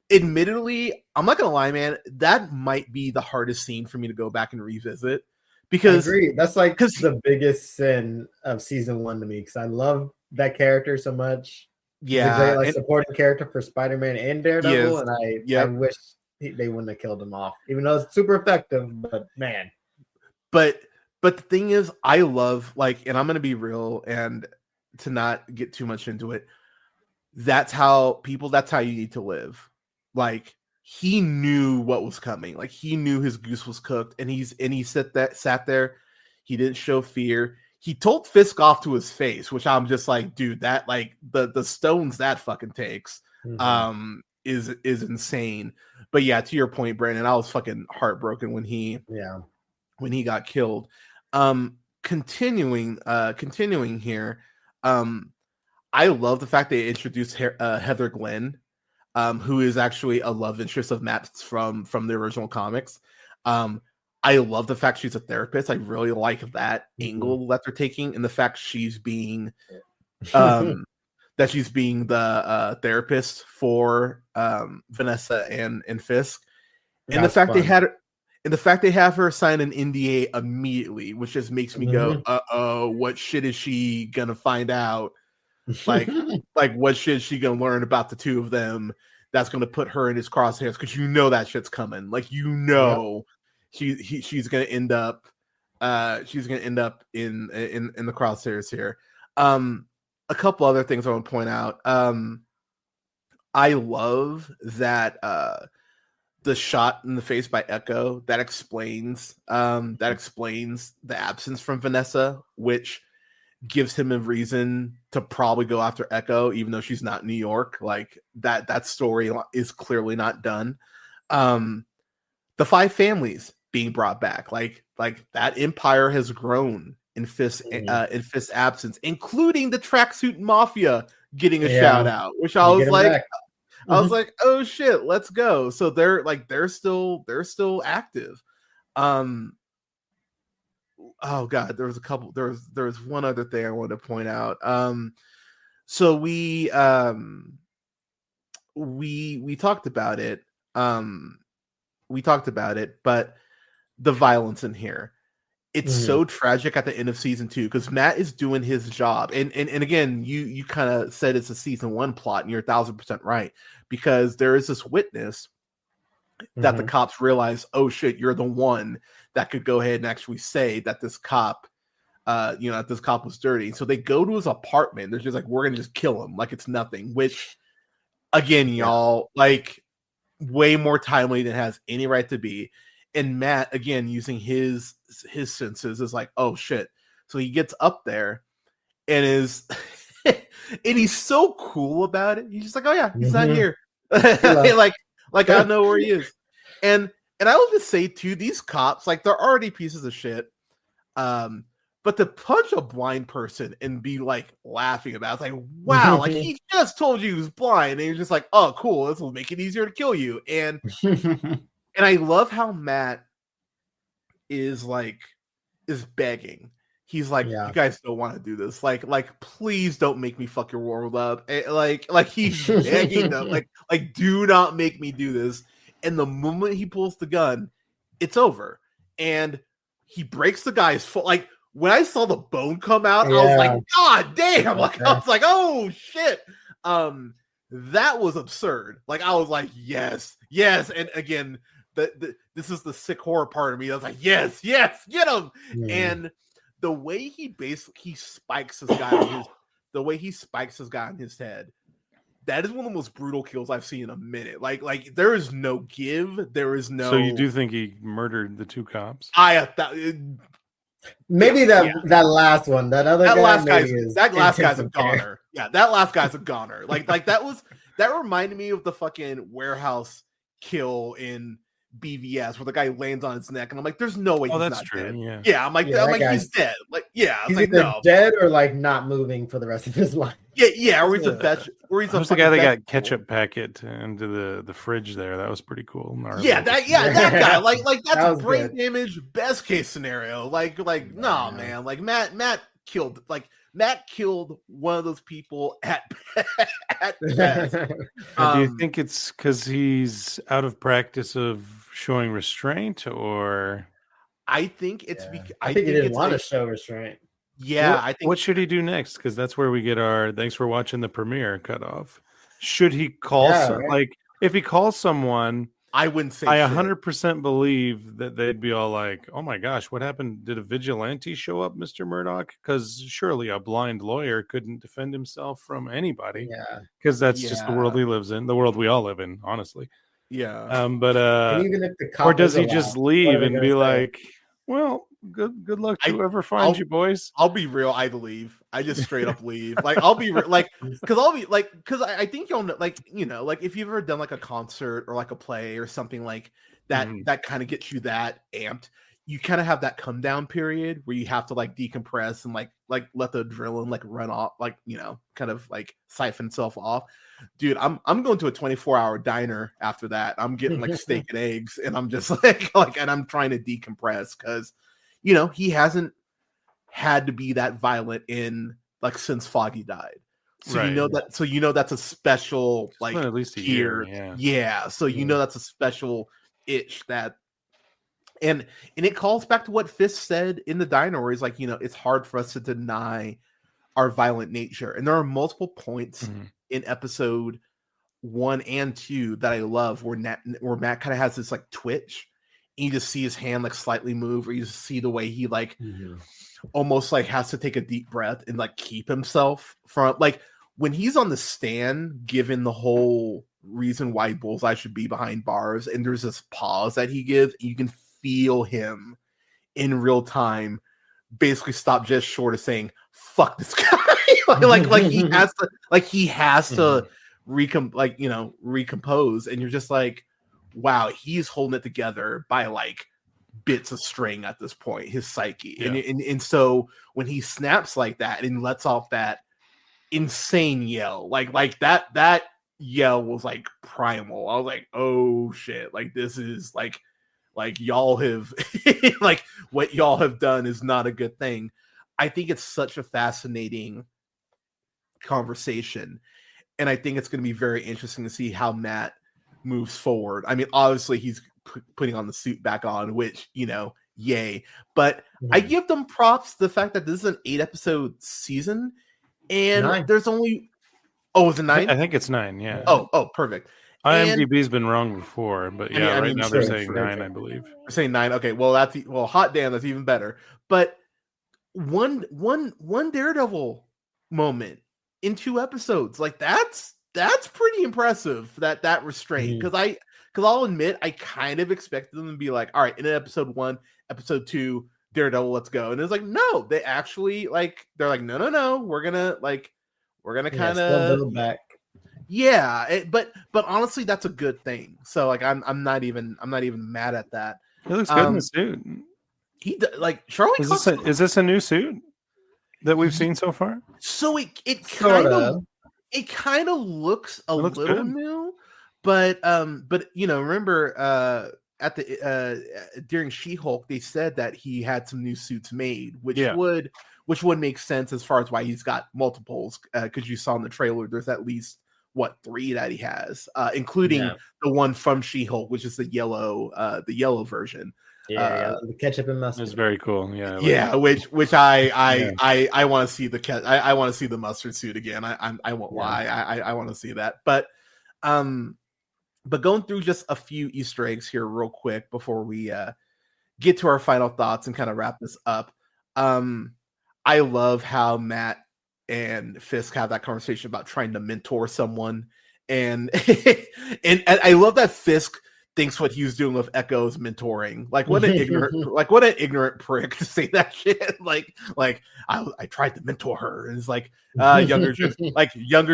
admittedly, I'm not gonna lie, man, that might be the hardest scene for me to go back and revisit, because I agree. That's like the biggest sin of season 1 to me, because I love that character so much. He's a great supporting character for Spider-Man and Daredevil, and I wish they wouldn't have killed him off, even though it's super effective. But man, but the thing is, I love, like, and I'm gonna be real and to not get too much into it. That's how you need to live. Like, he knew what was coming. Like, he knew his goose was cooked, and he sat there. He didn't show fear. He told Fisk off to his face, which I'm just like, dude, that, like, the stones that fucking takes is insane. But yeah, to your point, Brandon, I was fucking heartbroken when he got killed. Continuing here, I love the fact they introduced Heather Glenn, who is actually a love interest of Matt's from the original comics. I love the fact she's a therapist. I really like that angle that they're taking, and the fact she's being the therapist for Vanessa and Fisk. And the fact they have her sign an NDA immediately, which just makes me go, uh-oh, what shit is she gonna find out? Like what shit is she gonna learn about the two of them that's gonna put her in his crosshairs? Because that shit's coming. Like, she's gonna end up she's gonna end up in the crosshairs here. A couple other things I want to point out. I love that the shot in the face by Echo that explains the absence from Vanessa, which gives him a reason to probably go after Echo, even though she's not in New York. Like that story is clearly not done. The 5 families being brought back, like that empire has grown in Fisk's absence, including the tracksuit mafia getting a shout out, which I was like, oh shit, let's go. So they're still active. Oh god, there was one other thing I wanted to point out. So we talked about it. But the violence in here, it's so tragic at the end of season 2 because Matt is doing his job, and again, you kind of said it's a season 1 plot, and you're 1,000% right, because there is this witness that the cops realize, oh shit, you're the one that could go ahead and actually say that this cop, that this cop was dirty. So they go to his apartment. They're just like, we're gonna just kill him like it's nothing. Which, again, y'all, like, way more timely than it has any right to be. And Matt, again, using his senses, is like, oh shit. So he gets up there and is and he's so cool about it. He's just like, oh yeah, he's not here. like I know where he is. And I will just say too, these cops, like, they're already pieces of shit. But to punch a blind person and be like laughing about it, it's like, wow, like he just told you he was blind, and you're just like, oh cool, this will make it easier to kill you. And and I love how Matt is begging. He's like, you guys don't want to do this. Like, please don't make me fuck your world up. And like he's begging them, like, do not make me do this. And the moment he pulls the gun, it's over. And he breaks the guy's foot. Like, when I saw the bone come out, I was like, God damn! Like, I was like, oh shit. That was absurd. Like, I was like, yes. And again, this is the sick horror part of me. I was like, yes, get him. And the way he spikes this guy on his head, that is one of the most brutal kills I've seen in a minute. Like there is no give. There is no. So you do think he murdered the 2 cops? Maybe that last one, that last guy's a goner. Yeah, that last guy's a goner. Like that reminded me of the fucking warehouse kill in BVS where the guy lands on his neck, and I'm like, there's no way he's not dead. Yeah, I'm like he's dead. Like, yeah, he's either dead or like not moving for the rest of his life. Yeah, or he's a vegetable. Who's the guy that got ketchup packet into the fridge there? That was pretty cool. That guy. Like that's brain damage. Best case scenario. Man. Like Matt killed one of those people at best. Do you think it's because he's out of practice of showing restraint, or? I think it's because I think he didn't want to show restraint. Yeah, I think. What should he do next? Because that's where we get our thanks for watching the premiere cutoff. Should he call if he calls someone? I wouldn't say. I 100% believe that they'd be all like, "Oh my gosh, what happened? Did a vigilante show up, Mr. Murdock? Because surely a blind lawyer couldn't defend himself from anybody. Yeah, because that's just the world he lives in, the world we all live in, honestly. Yeah. But and even if the cop or does he just leave and be like, "Well, good luck to whoever finds you, boys"? I'll be real. I leave. I just straight up leave. Like, I'll be because I think you'll know, like if you've ever done like a concert or like a play or something like that, that kind of gets you that amped. You kind of have that come down period where you have to like decompress and like let the adrenaline like run off, like, kind of like siphon itself off. Dude, I'm going to a 24-hour diner after that. I'm getting like steak and eggs, and I'm just like and I'm trying to decompress because he hasn't had to be that violent in like since Foggy died. So that's a special like at least a year. Yeah. So that's a special itch that and it calls back to what Fisk said in the diner where he's like, it's hard for us to deny our violent nature. And there are multiple points in episode 1 and 2 that I love where Matt kind of has this like twitch you just see his hand like slightly move, or you just see the way he like almost like has to take a deep breath and like keep himself from like when he's on the stand, given the whole reason why Bullseye should be behind bars, and there's this pause that he gives, you can feel him in real time basically stop just short of saying fuck this guy. like he has to recompose, and you're just like, wow, he's holding it together by like bits of string at this point, his psyche. And so when he snaps like that and lets off that insane yell, like that yell was like primal. I was like, oh shit, like this is like y'all have like what y'all have done is not a good thing. I think it's such a fascinating conversation, and I think it's going to be very interesting to see how Matt moves forward. I mean, obviously he's putting on the suit back on, which, you know, yay, but I give them props to the fact that this is an 8-episode season, and there's only is it 9? I think it's 9. Yeah. Oh, perfect. IMDb's been wrong before, but yeah, right now they're saying 9, I believe. They're saying 9. Okay, well hot damn, that's even better. But one Daredevil moment in 2 episodes, like that's pretty impressive. That restraint, because I'll admit I kind of expected them to be like, all right, in episode 1, episode 2, Daredevil, let's go, and it's like, no, they actually like they're like, no, we're gonna kind of build back. Yeah, but honestly, that's a good thing. So like, I'm not even mad at that. He looks good in the suit. He like Charlie. Is this a new suit that we've seen so far? So it kind of looks a little good. New, but you know, remember at the during She-Hulk, they said that he had some new suits made, which would make sense as far as why he's got multiples, because you saw in the trailer there's at least 3 that he has, including the one from She-Hulk, which is the yellow version. The ketchup and mustard is very cool. Which I want to see I want to see the mustard suit again. I won't lie, I want to see that. But going through just a few Easter eggs here real quick before we get to our final thoughts and kind of wrap this up. I love how Matt and Fisk have that conversation about trying to mentor someone, and and I love that Fisk thinks what he was doing with Echo is mentoring. Like what an ignorant prick to say that shit. Like I tried to mentor her, and it's like younger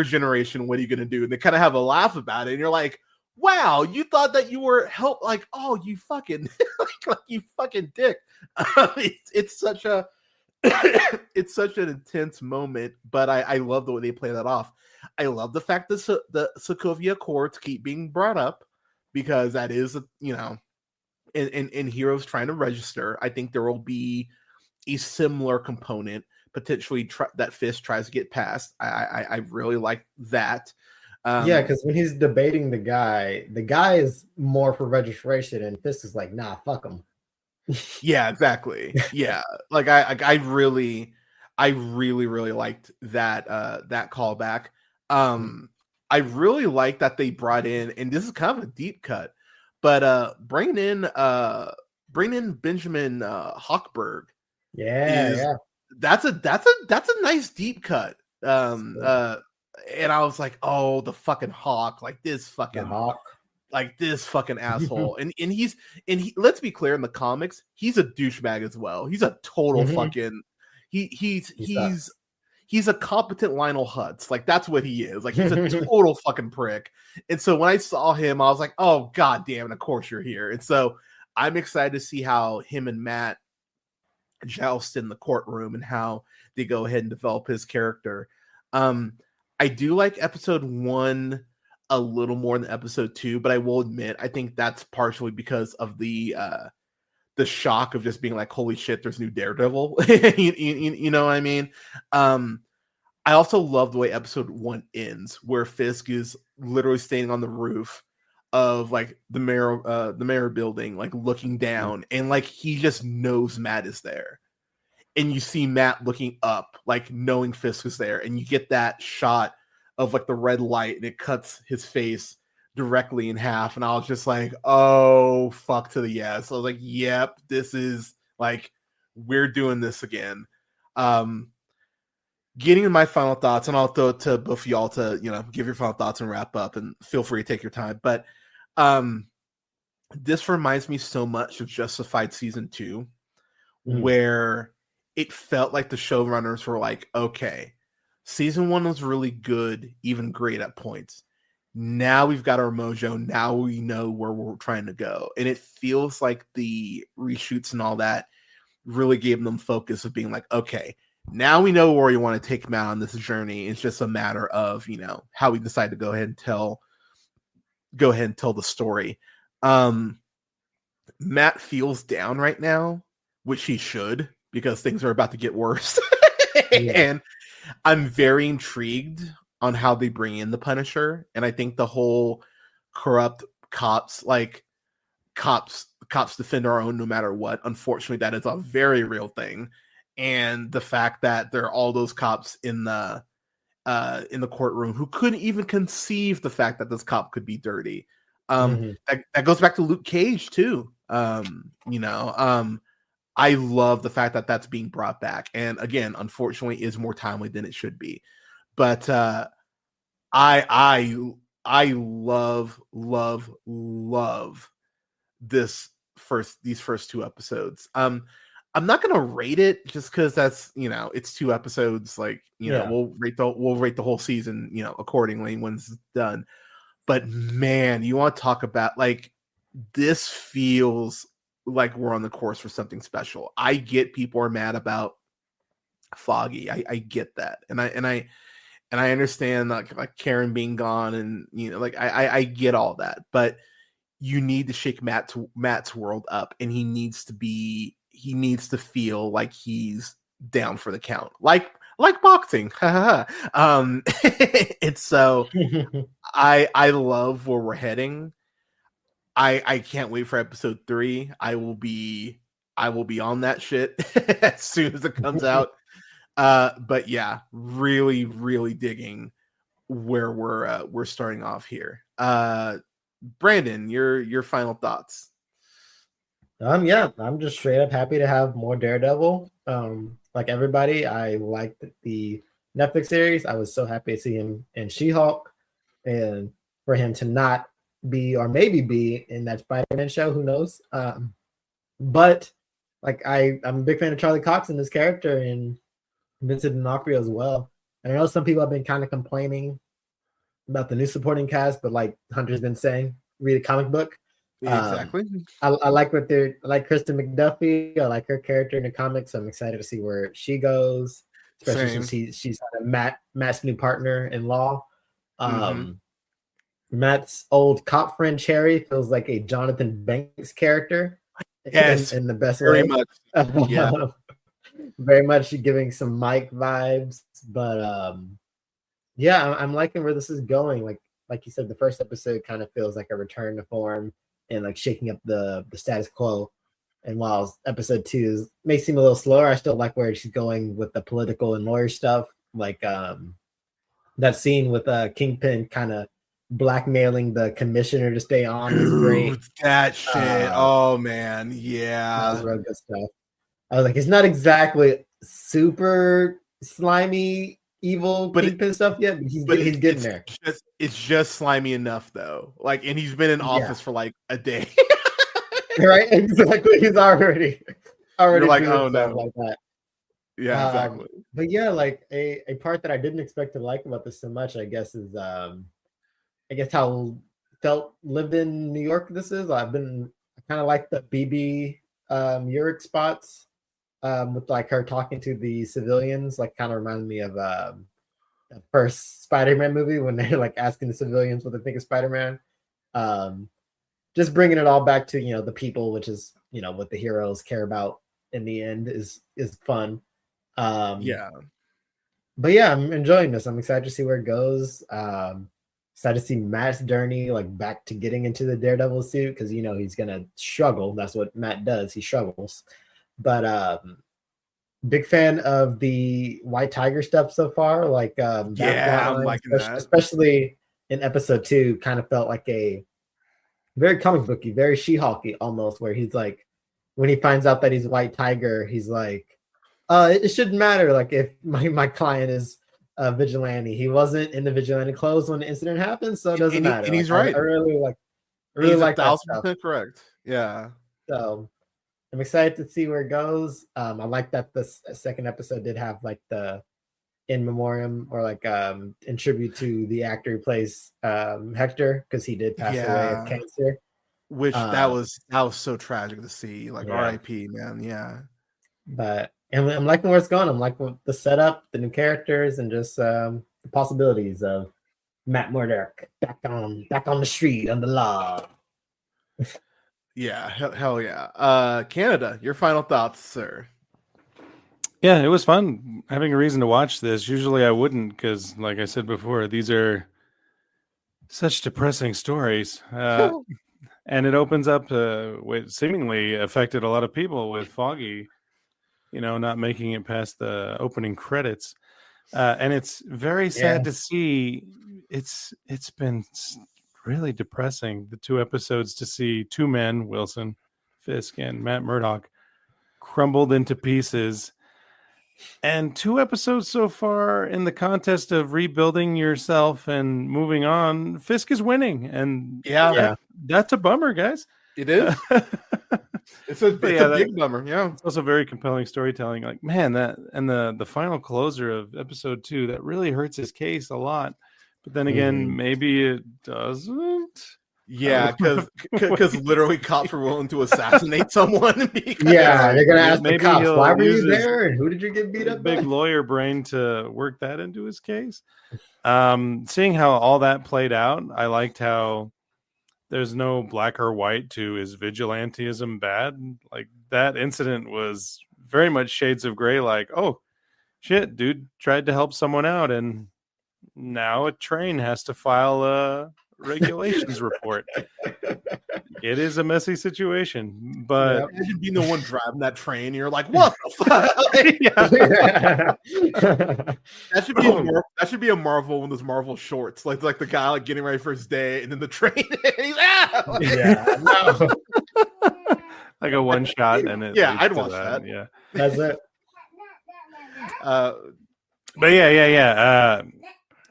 generation. What are you gonna do? And they kind of have a laugh about it, and you're like, wow, you thought that you were help? Like, oh, you fucking like you fucking dick. It's such a it's such an intense moment, but I love the way they play that off. I love the fact that the Sokovia Accords keep being brought up, because that is, you know, in Heroes trying to register. I think there will be a similar component potentially that Fisk tries to get past. I really like that. Because when he's debating the guy is more for registration, and Fisk is like, nah, fuck him. Yeah, exactly. Yeah, like I really liked that callback. I really like that they brought in, and this is kind of a deep cut, but bringing in Benjamin Hochberg. That's a nice deep cut. And I was like, oh, the fucking Hawk, like this fucking Hawk. Like this fucking asshole. and he let's be clear, in the comics, he's a douchebag as well. He's a total fucking he's a competent Lionel Hutz. Like that's what he is. Like he's a total fucking prick. And so when I saw him, I was like, oh god damn it, of course you're here. And so I'm excited to see how him and Matt joust in the courtroom and how they go ahead and develop his character. I do like episode 1 a little more than episode 2, but I will admit I think that's partially because of the shock of just being like, holy shit, there's new Daredevil. you know what I mean? I also love the way episode 1 ends, where Fisk is literally standing on the roof of like the mayor building, like looking down, and like he just knows Matt is there. And you see Matt looking up, like knowing Fisk is there, and you get that shot of like the red light, and it cuts his face directly in half, and I was just like, oh fuck to the yes. I was like, yep, this is like, we're doing this again. Getting to my final thoughts, and I'll throw it to both of y'all to, give your final thoughts and wrap up, and feel free to take your time. But this reminds me so much of Justified season 2, where it felt like the showrunners were like, okay, season 1 was really good, even great at points. Now we've got our mojo. Now we know where we're trying to go. And it feels like the reshoots and all that really gave them focus of being like, okay, now we know where we want to take him out on this journey. It's just a matter of, how we decide to go ahead and tell the story. Matt feels down right now, which he should, because things are about to get worse. And I'm very intrigued on how they bring in the Punisher. And I think the whole corrupt cops defend our own no matter what. Unfortunately, that is a very real thing. And the fact that there are all those cops in the courtroom who couldn't even conceive the fact that this cop could be dirty. That goes back to Luke Cage too. I love the fact that that's being brought back. And again, unfortunately, is more timely than it should be. But I love these first 2 episodes. I'm not gonna rate it just because that's it's 2 episodes. Like we'll rate the whole season accordingly when it's done. But man, you want to talk about like, this feels like we're on the course for something special. I get people are mad about Foggy. I get that, and I understand like Karen being gone, and I get all that, but you need to shake Matt's world up, and he needs to feel like he's down for the count, like boxing. And so I love where we're heading. I can't wait for episode 3. I will be on that shit as soon as it comes out. But yeah, really, really digging where we're starting off here. Brandon, your final thoughts. Yeah, I'm just straight up happy to have more Daredevil. Like everybody, I liked the Netflix series. I was so happy to see him in She-Hulk, and for him to not be, or maybe be, in that Spider-Man show, who knows? But like I'm a big fan of Charlie Cox and his character, and Vincent D'Onofrio as well. And I know some people have been kind of complaining about the new supporting cast, but like Hunter's been saying, read a comic book. Exactly. I like I like Kristen McDuffie. I like her character in the comics. So I'm excited to see where she goes, especially since she's Matt's new partner in law. Matt's old cop friend Cherry feels like a Jonathan Banks character. Yes, in the best very way. much. Yeah. Very much giving some Mike vibes, but yeah, I'm liking where this is going. Like you said, the first episode kind of feels like a return to form and like shaking up the status quo. And while episode 2 may seem a little slower, I still like where she's going with the political and lawyer stuff. Like that scene with Kingpin kind of blackmailing the commissioner to stay on is great. That shit. Oh man, yeah, that was real good stuff. I was like, it's not exactly super slimy, evil Kingpin stuff yet, but he's getting there. It's just slimy enough though. Like, and he's been in office for like a day. Right? Exactly. He's already You're like, oh no, like that. Yeah, exactly. But yeah, like a part that I didn't expect to like about this so much, I guess, is how lived in New York this is. I kind of like the BB Urich spots. With like her talking to the civilians, like kind of reminded me of the first Spider-Man movie when they're like asking the civilians what they think of Spider-Man. Just bringing it all back to the people, which is what the heroes care about in the end is fun. Yeah, but yeah, I'm enjoying this. I'm excited to see where it goes. Excited to see Matt's journey, like back to getting into the Daredevil suit, because he's gonna struggle. That's what Matt does. He struggles. But big fan of the White Tiger stuff so far. Like I'm liking that. Especially in episode 2 kind of felt like a very comic booky, very She-Hulky almost, where he's like, when he finds out that he's White Tiger, he's like, it shouldn't matter. Like if my client is a vigilante, he wasn't in the vigilante clothes when the incident happened, so it doesn't matter. And he's right. I really like he's that 1,000% correct. Yeah. So I'm excited to see where it goes. I like that the second episode did have like the in memoriam or like in tribute to the actor who plays Hector, because he did pass away of cancer. Which that was so tragic to see. Like R.I.P. man. Yeah. But and I'm liking where it's going. I'm liking the setup, the new characters, and just the possibilities of Matt Murdock back on the street on the law. Yeah, hell yeah. Canada, your final thoughts, sir. Yeah, it was fun having a reason to watch this. Usually I wouldn't, because like I said before, these are such depressing stories. And it opens up what seemingly affected a lot of people with Foggy, not making it past the opening credits. And it's very sad to see. It's been really depressing, the 2 episodes, to see 2 men, Wilson Fisk and Matt Murdock, crumbled into pieces. And 2 episodes so far in the contest of rebuilding yourself and moving on, Fisk is winning. And that's a bummer, guys. It is. It's a big bummer. Yeah. It's also very compelling storytelling. Like, man, that and the final closer of episode 2, that really hurts his case a lot. But then again, maybe it doesn't. Yeah, because literally cops were willing to assassinate someone. They're gonna ask the cops, why were you there and who did you get beat up by? Big lawyer brain to work that into his case. Seeing how all that played out, I liked how there's no black or white to is vigilantism bad. Like, that incident was very much shades of gray. Like, oh shit, dude tried to help someone out, and now a train has to file a regulations report. It is a messy situation, but imagine being the one driving that train. You're like, what the fuck? That should be a Marvel, one of those Marvel shorts, like the guy like getting ready for his day, and then the train. And he's like a one shot, and it. Yeah, I'd watch that. Yeah, that's it. But yeah.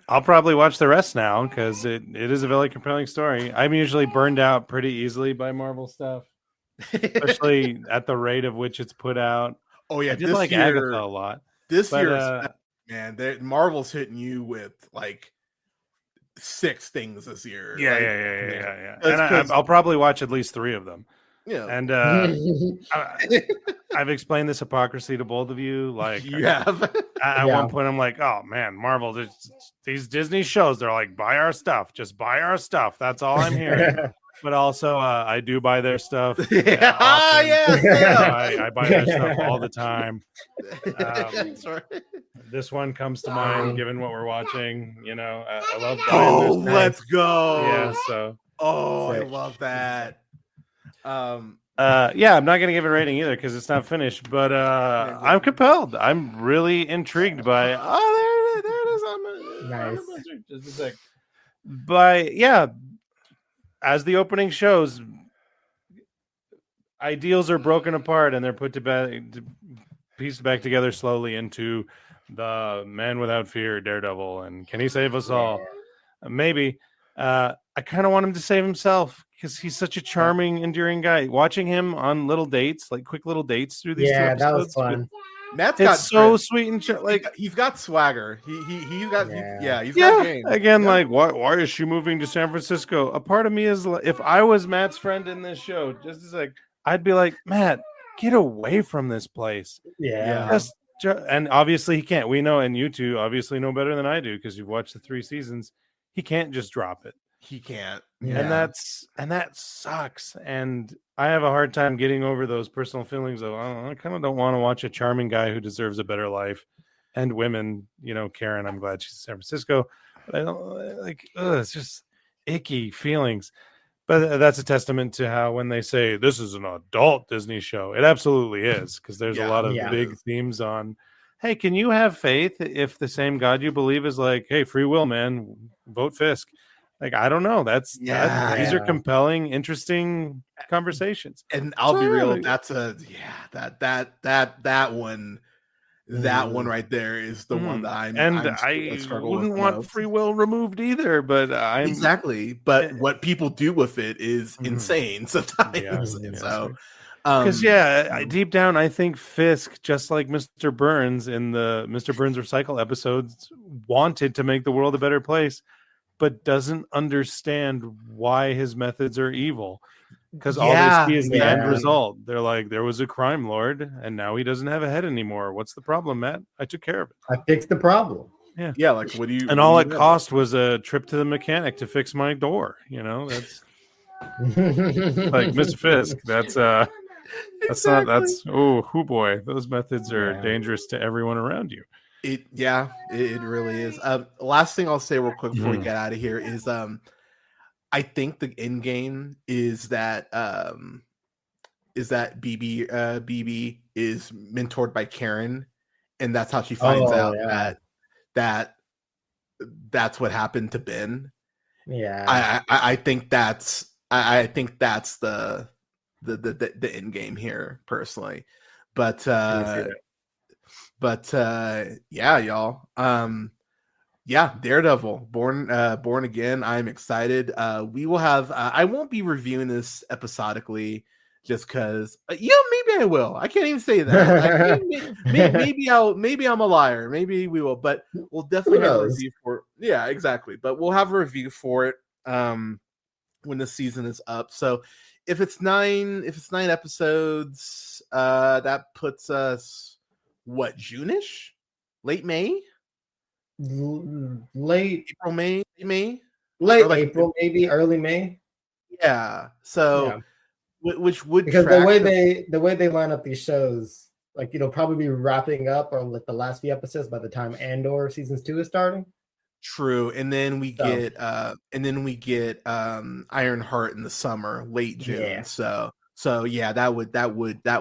I'll probably watch the rest now, because it is a very compelling story. I'm usually burned out pretty easily by Marvel stuff, especially at the rate of which it's put out. Oh yeah, I did like Agatha a lot. This year, man, Marvel's hitting you with like 6 things this year. Yeah. And I'll probably watch at least 3 of them. Yeah, and I've explained this hypocrisy to both of you. Like, you have. At one point, I'm like, "Oh man, Marvel! These Disney shows, they're like, buy our stuff, just buy our stuff. That's all I'm hearing." But also, I do buy their stuff. I buy their stuff all the time. This one comes to mind, given what we're watching. I love. Oh, let's go! Yeah, so. Oh, I love that. I'm not gonna give it a rating either, because it's not finished, but I'm compelled. I'm really intrigued by there it is. Nice. Just a sec. But yeah, as the opening shows, ideals are broken apart and they're put pieced back together slowly into the Man Without Fear, Daredevil, and can he save us all? Maybe. I kind of want him to save himself, because he's such a charming, endearing guy. Watching him on little dates, like quick little dates through these 2 episodes, that was fun. Matt's got so sweet and he's got swagger. He's got game. Again, like why is she moving to San Francisco? A part of me is like, if I was Matt's friend in this show, just as like, I'd be like, Matt, get away from this place. And obviously he can't. We know, and you two obviously know better than I do, because you've watched the 3 seasons. He can't just drop it. He can't. And that sucks. And I have a hard time getting over those personal feelings of, I kind of don't want to watch a charming guy who deserves a better life. And women, Karen, I'm glad she's in San Francisco, but I don't like, it's just icky feelings. But that's a testament to how, when they say this is an adult Disney show, it absolutely is, because there's a lot of big themes on, hey, can you have faith if the same God you believe is like, hey, free will, man, vote Fisk. Like, I don't know. These are Yeah. compelling, interesting conversations. And I'll So, be yeah, real, like- that's that one. That one right there is the one that I struggle with wouldn't the want most. free will removed either, but I'm exactly. But what people do with it is insane sometimes. Yeah, So, because deep down, I think Fisk, just like Mr. Burns in the Mr. Burns Recycle episodes, wanted to make the world a better place, but doesn't understand why his methods are evil. Because all they see is the end result. They're like, there was a crime lord, and now he doesn't have a head anymore. What's the problem, Matt? I took care of it. I fixed the problem. Yeah. Like, what do you? And all it cost was a trip to the mechanic to fix my door. That's like Mr. Fisk. That's boy. Those methods are dangerous to everyone around you. It really is. Last thing I'll say real quick before we get out of here is I think the end game is that BB is mentored by Karen, and that's how she finds out that's what happened to Ben. Yeah, I think that's the end game here personally, but yeah, y'all. Daredevil, born again. I'm excited. We will have. I won't be reviewing this episodically, just because. Maybe I will. I can't even say that. Maybe I'm a liar. Maybe we will, but we'll definitely have a review for. Yeah, exactly. But we'll have a review for it when the season is up. So if it's 9 episodes, that puts us June-ish, late May. Late April, May, late April, maybe early May. Yeah. So, which would because the way they line up these shows, like probably be wrapping up or like the last few episodes by the time Andor season 2 is starting. True, and then we get Ironheart in the summer, late June. Yeah. So yeah, that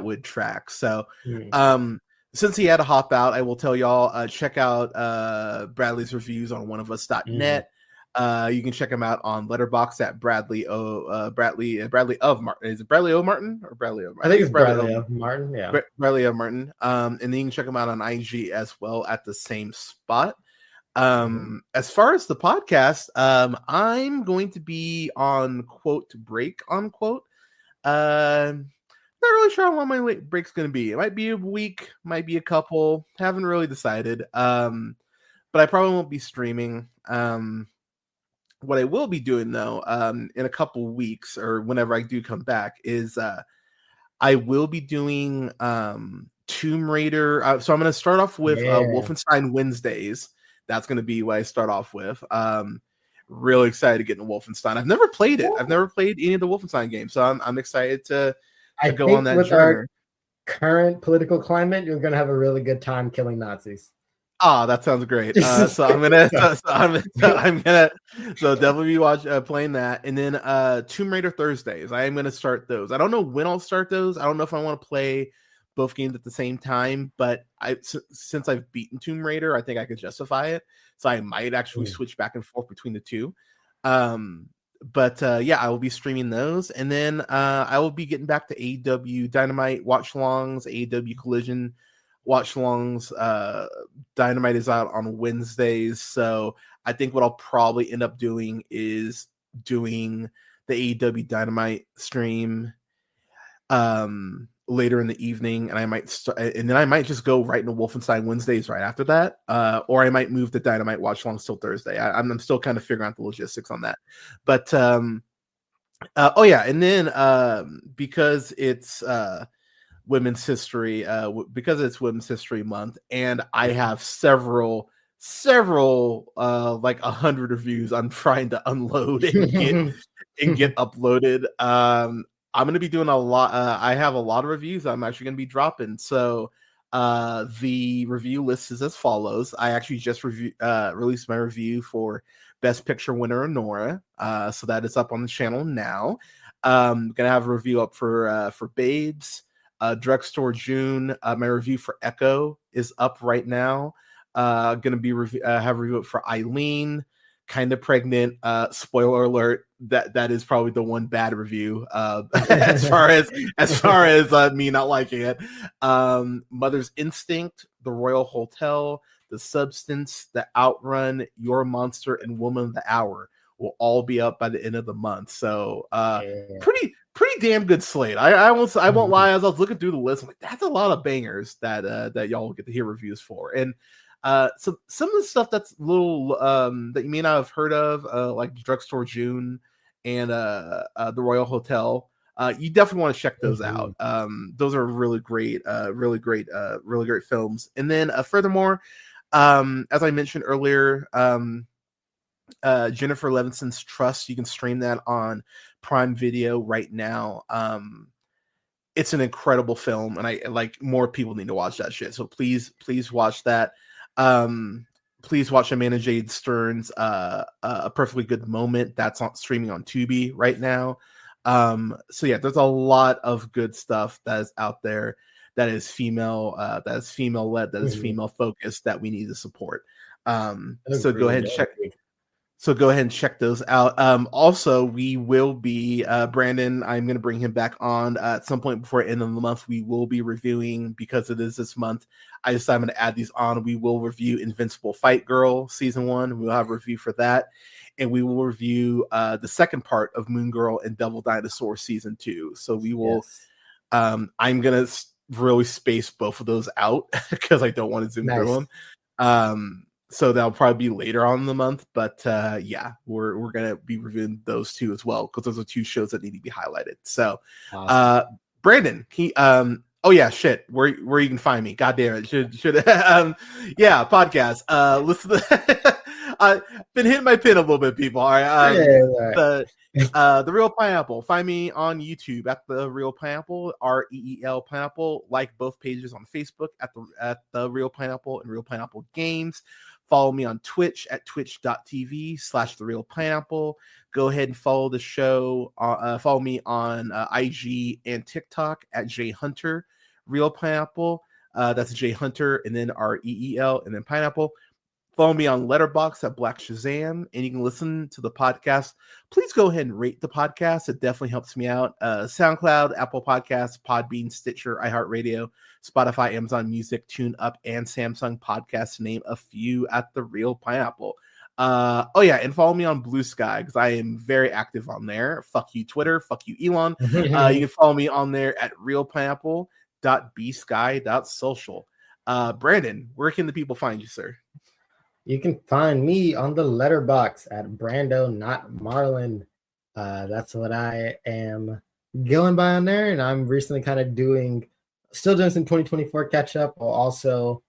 would track. So, since he had to hop out, I will tell y'all, check out Bradley's reviews on oneofus.net. You can check him out on Letterboxd at Bradley of Martin. Is it Bradley O. Martin or Bradley O. Martin? I think it's Bradley O. Martin. Yeah, Bradley O. Martin. And then you can check him out on IG as well at the same spot. As far as the podcast, I'm going to be on quote break unquote. Not really sure how long my break's going to be. It might be a week, might be a couple. Haven't really decided. But I probably won't be streaming. What I will be doing though, in a couple weeks or whenever I do come back, is I will be doing Tomb Raider. So I'm going to start off with Wolfenstein Wednesdays. That's going to be what I start off with. Really excited to get into Wolfenstein. I've never played it. I've never played any of the Wolfenstein games, so I'm excited to go on that with journey. Our current political climate, you're going to have a really good time killing Nazis. That sounds great. So I'm gonna definitely be playing that, and then Tomb Raider Thursdays. I am gonna start those. I don't know when I'll start those. I don't know if I want to play both games at the same time, but since I've beaten Tomb Raider, I think I could justify it. So I might actually switch back and forth between the two. But I will be streaming those, and then I will be getting back to AEW Dynamite watch-alongs, AEW Collision watch-alongs. Dynamite is out on Wednesdays, so I think what I'll probably end up doing is doing the AEW Dynamite stream later in the evening, and I might and then I might just go right into Wolfenstein Wednesdays right after that, or I might move the Dynamite watch-alongs till Thursday. I'm still kind of figuring out the logistics on that, but and then because it's Women's History Month, and I have several like 100 reviews I'm trying to unload and get uploaded. I'm going to be doing a lot. I have a lot of reviews I'm actually going to be dropping. So the review list is as follows. I actually just released my review for Best Picture winner Nora. So that is up on the channel now. Going to have a review up for Babes. Drugstore June. My review for Echo is up right now. Going to be have a review up for Eileen. kind of pregnant. Spoiler alert, that is probably the one bad review as far as me not liking it. Mother's Instinct, The Royal Hotel, The Substance, The Outrun, Your Monster, and Woman of the Hour will all be up by the end of the month. So pretty damn good slate. I won't lie, as I was looking through the list, I'm like, that's a lot of bangers that y'all will get to hear reviews for. And some of the stuff that's little that you may not have heard of, like Drugstore June and the Royal Hotel, you definitely want to check those out. Those are really great films. And then furthermore, as I mentioned earlier, Jennifer Levinson's Trust, you can stream that on Prime Video right now. It's an incredible film, and I like more people need to watch that shit. So please watch that. Please watch Amanda Jade Stern's A Perfectly Good Moment. That's streaming on Tubi right now. So yeah, there's a lot of good stuff that is out there that is female led, that is female focused, that we need to support. So go ahead and check. So go ahead and check those out. Also, we will be, Brandon, I'm going to bring him back on at some point before the end of the month. We will be reviewing, because it is this month, I decided I'm going to add these on. We will review Invincible Fight Girl Season 1. We'll have a review for that. And we will review the second part of Moon Girl and Devil Dinosaur Season 2. So we will, I'm going to really space both of those out because I don't want to zoom through them. So that'll probably be later on in the month, but yeah, we're gonna be reviewing those two as well, because those are two shows that need to be highlighted. So, awesome. Brandon, oh yeah, shit, where you can find me? God damn it, should yeah, podcast. Listen, I've been hitting my pin a little bit, people. All right, the Real Pineapple. Find me on YouTube at the Real Pineapple, REEL Pineapple. Like both pages on Facebook at the Real Pineapple and Real Pineapple Games. Follow me on Twitch at twitch.tv/therealpineapple. Go ahead and follow the show. Follow me on IG and TikTok at jhunter Real Pineapple. That's J Hunter and then REEL and then Pineapple. Follow me on Letterboxd at Black Shazam, and you can listen to the podcast. Please go ahead and rate the podcast. It definitely helps me out. SoundCloud, Apple Podcasts, Podbean, Stitcher, iHeartRadio, Spotify, Amazon Music, TuneUp, and Samsung Podcasts, to name a few, at The Real Pineapple. Oh yeah, and follow me on Blue Sky, because I am very active on there. Fuck you, Twitter. Fuck you, Elon. You can follow me on there at realpineapple.bsky.social. Brandon, where can the people find you, sir? You can find me on the Letterboxd at Brando Not Marlin. That's what I am going by on there, and I'm recently kind of still doing some 2024 catch up, while also,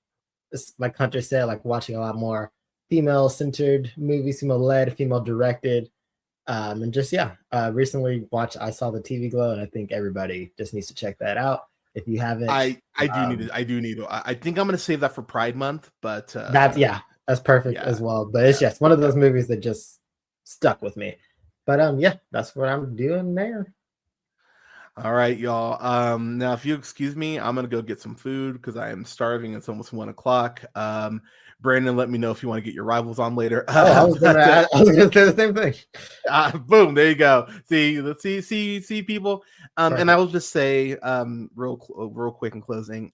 like Hunter said, like watching a lot more female-centered movies, female-led, female-directed, and just recently I saw the TV Glow, and I think everybody just needs to check that out if you haven't. I do need to. I think I'm going to save that for Pride Month, but that's perfect as well. But it's just one of those movies that just stuck with me. But that's what I'm doing there. All right, y'all. Now, if you excuse me, I'm gonna go get some food because I am starving. It's almost 1:00. Brandon, let me know if you want to get your rivals on later. I was gonna say the same thing. Boom, there you go. See, people. And I will just say, real quick in closing.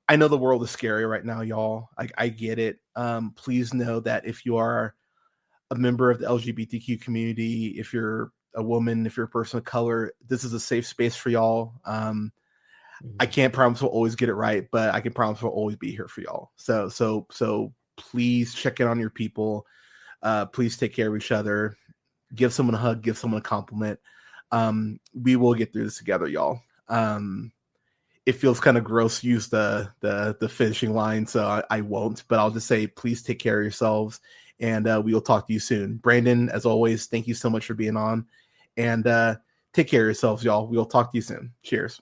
I know the world is scary right now, y'all. I get it. Please know that if you are a member of the LGBTQ community, if you're a woman, if you're a person of color, this is a safe space for y'all. I can't promise we'll always get it right, but I can promise we'll always be here for y'all. So please check in on your people. Please take care of each other. Give someone a hug. Give someone a compliment. We will get through this together, y'all. It feels kind of gross to use the finishing line, so I won't. But I'll just say, please take care of yourselves, and we will talk to you soon. Brandon, as always, thank you so much for being on, and take care of yourselves, y'all. We'll talk to you soon. Cheers.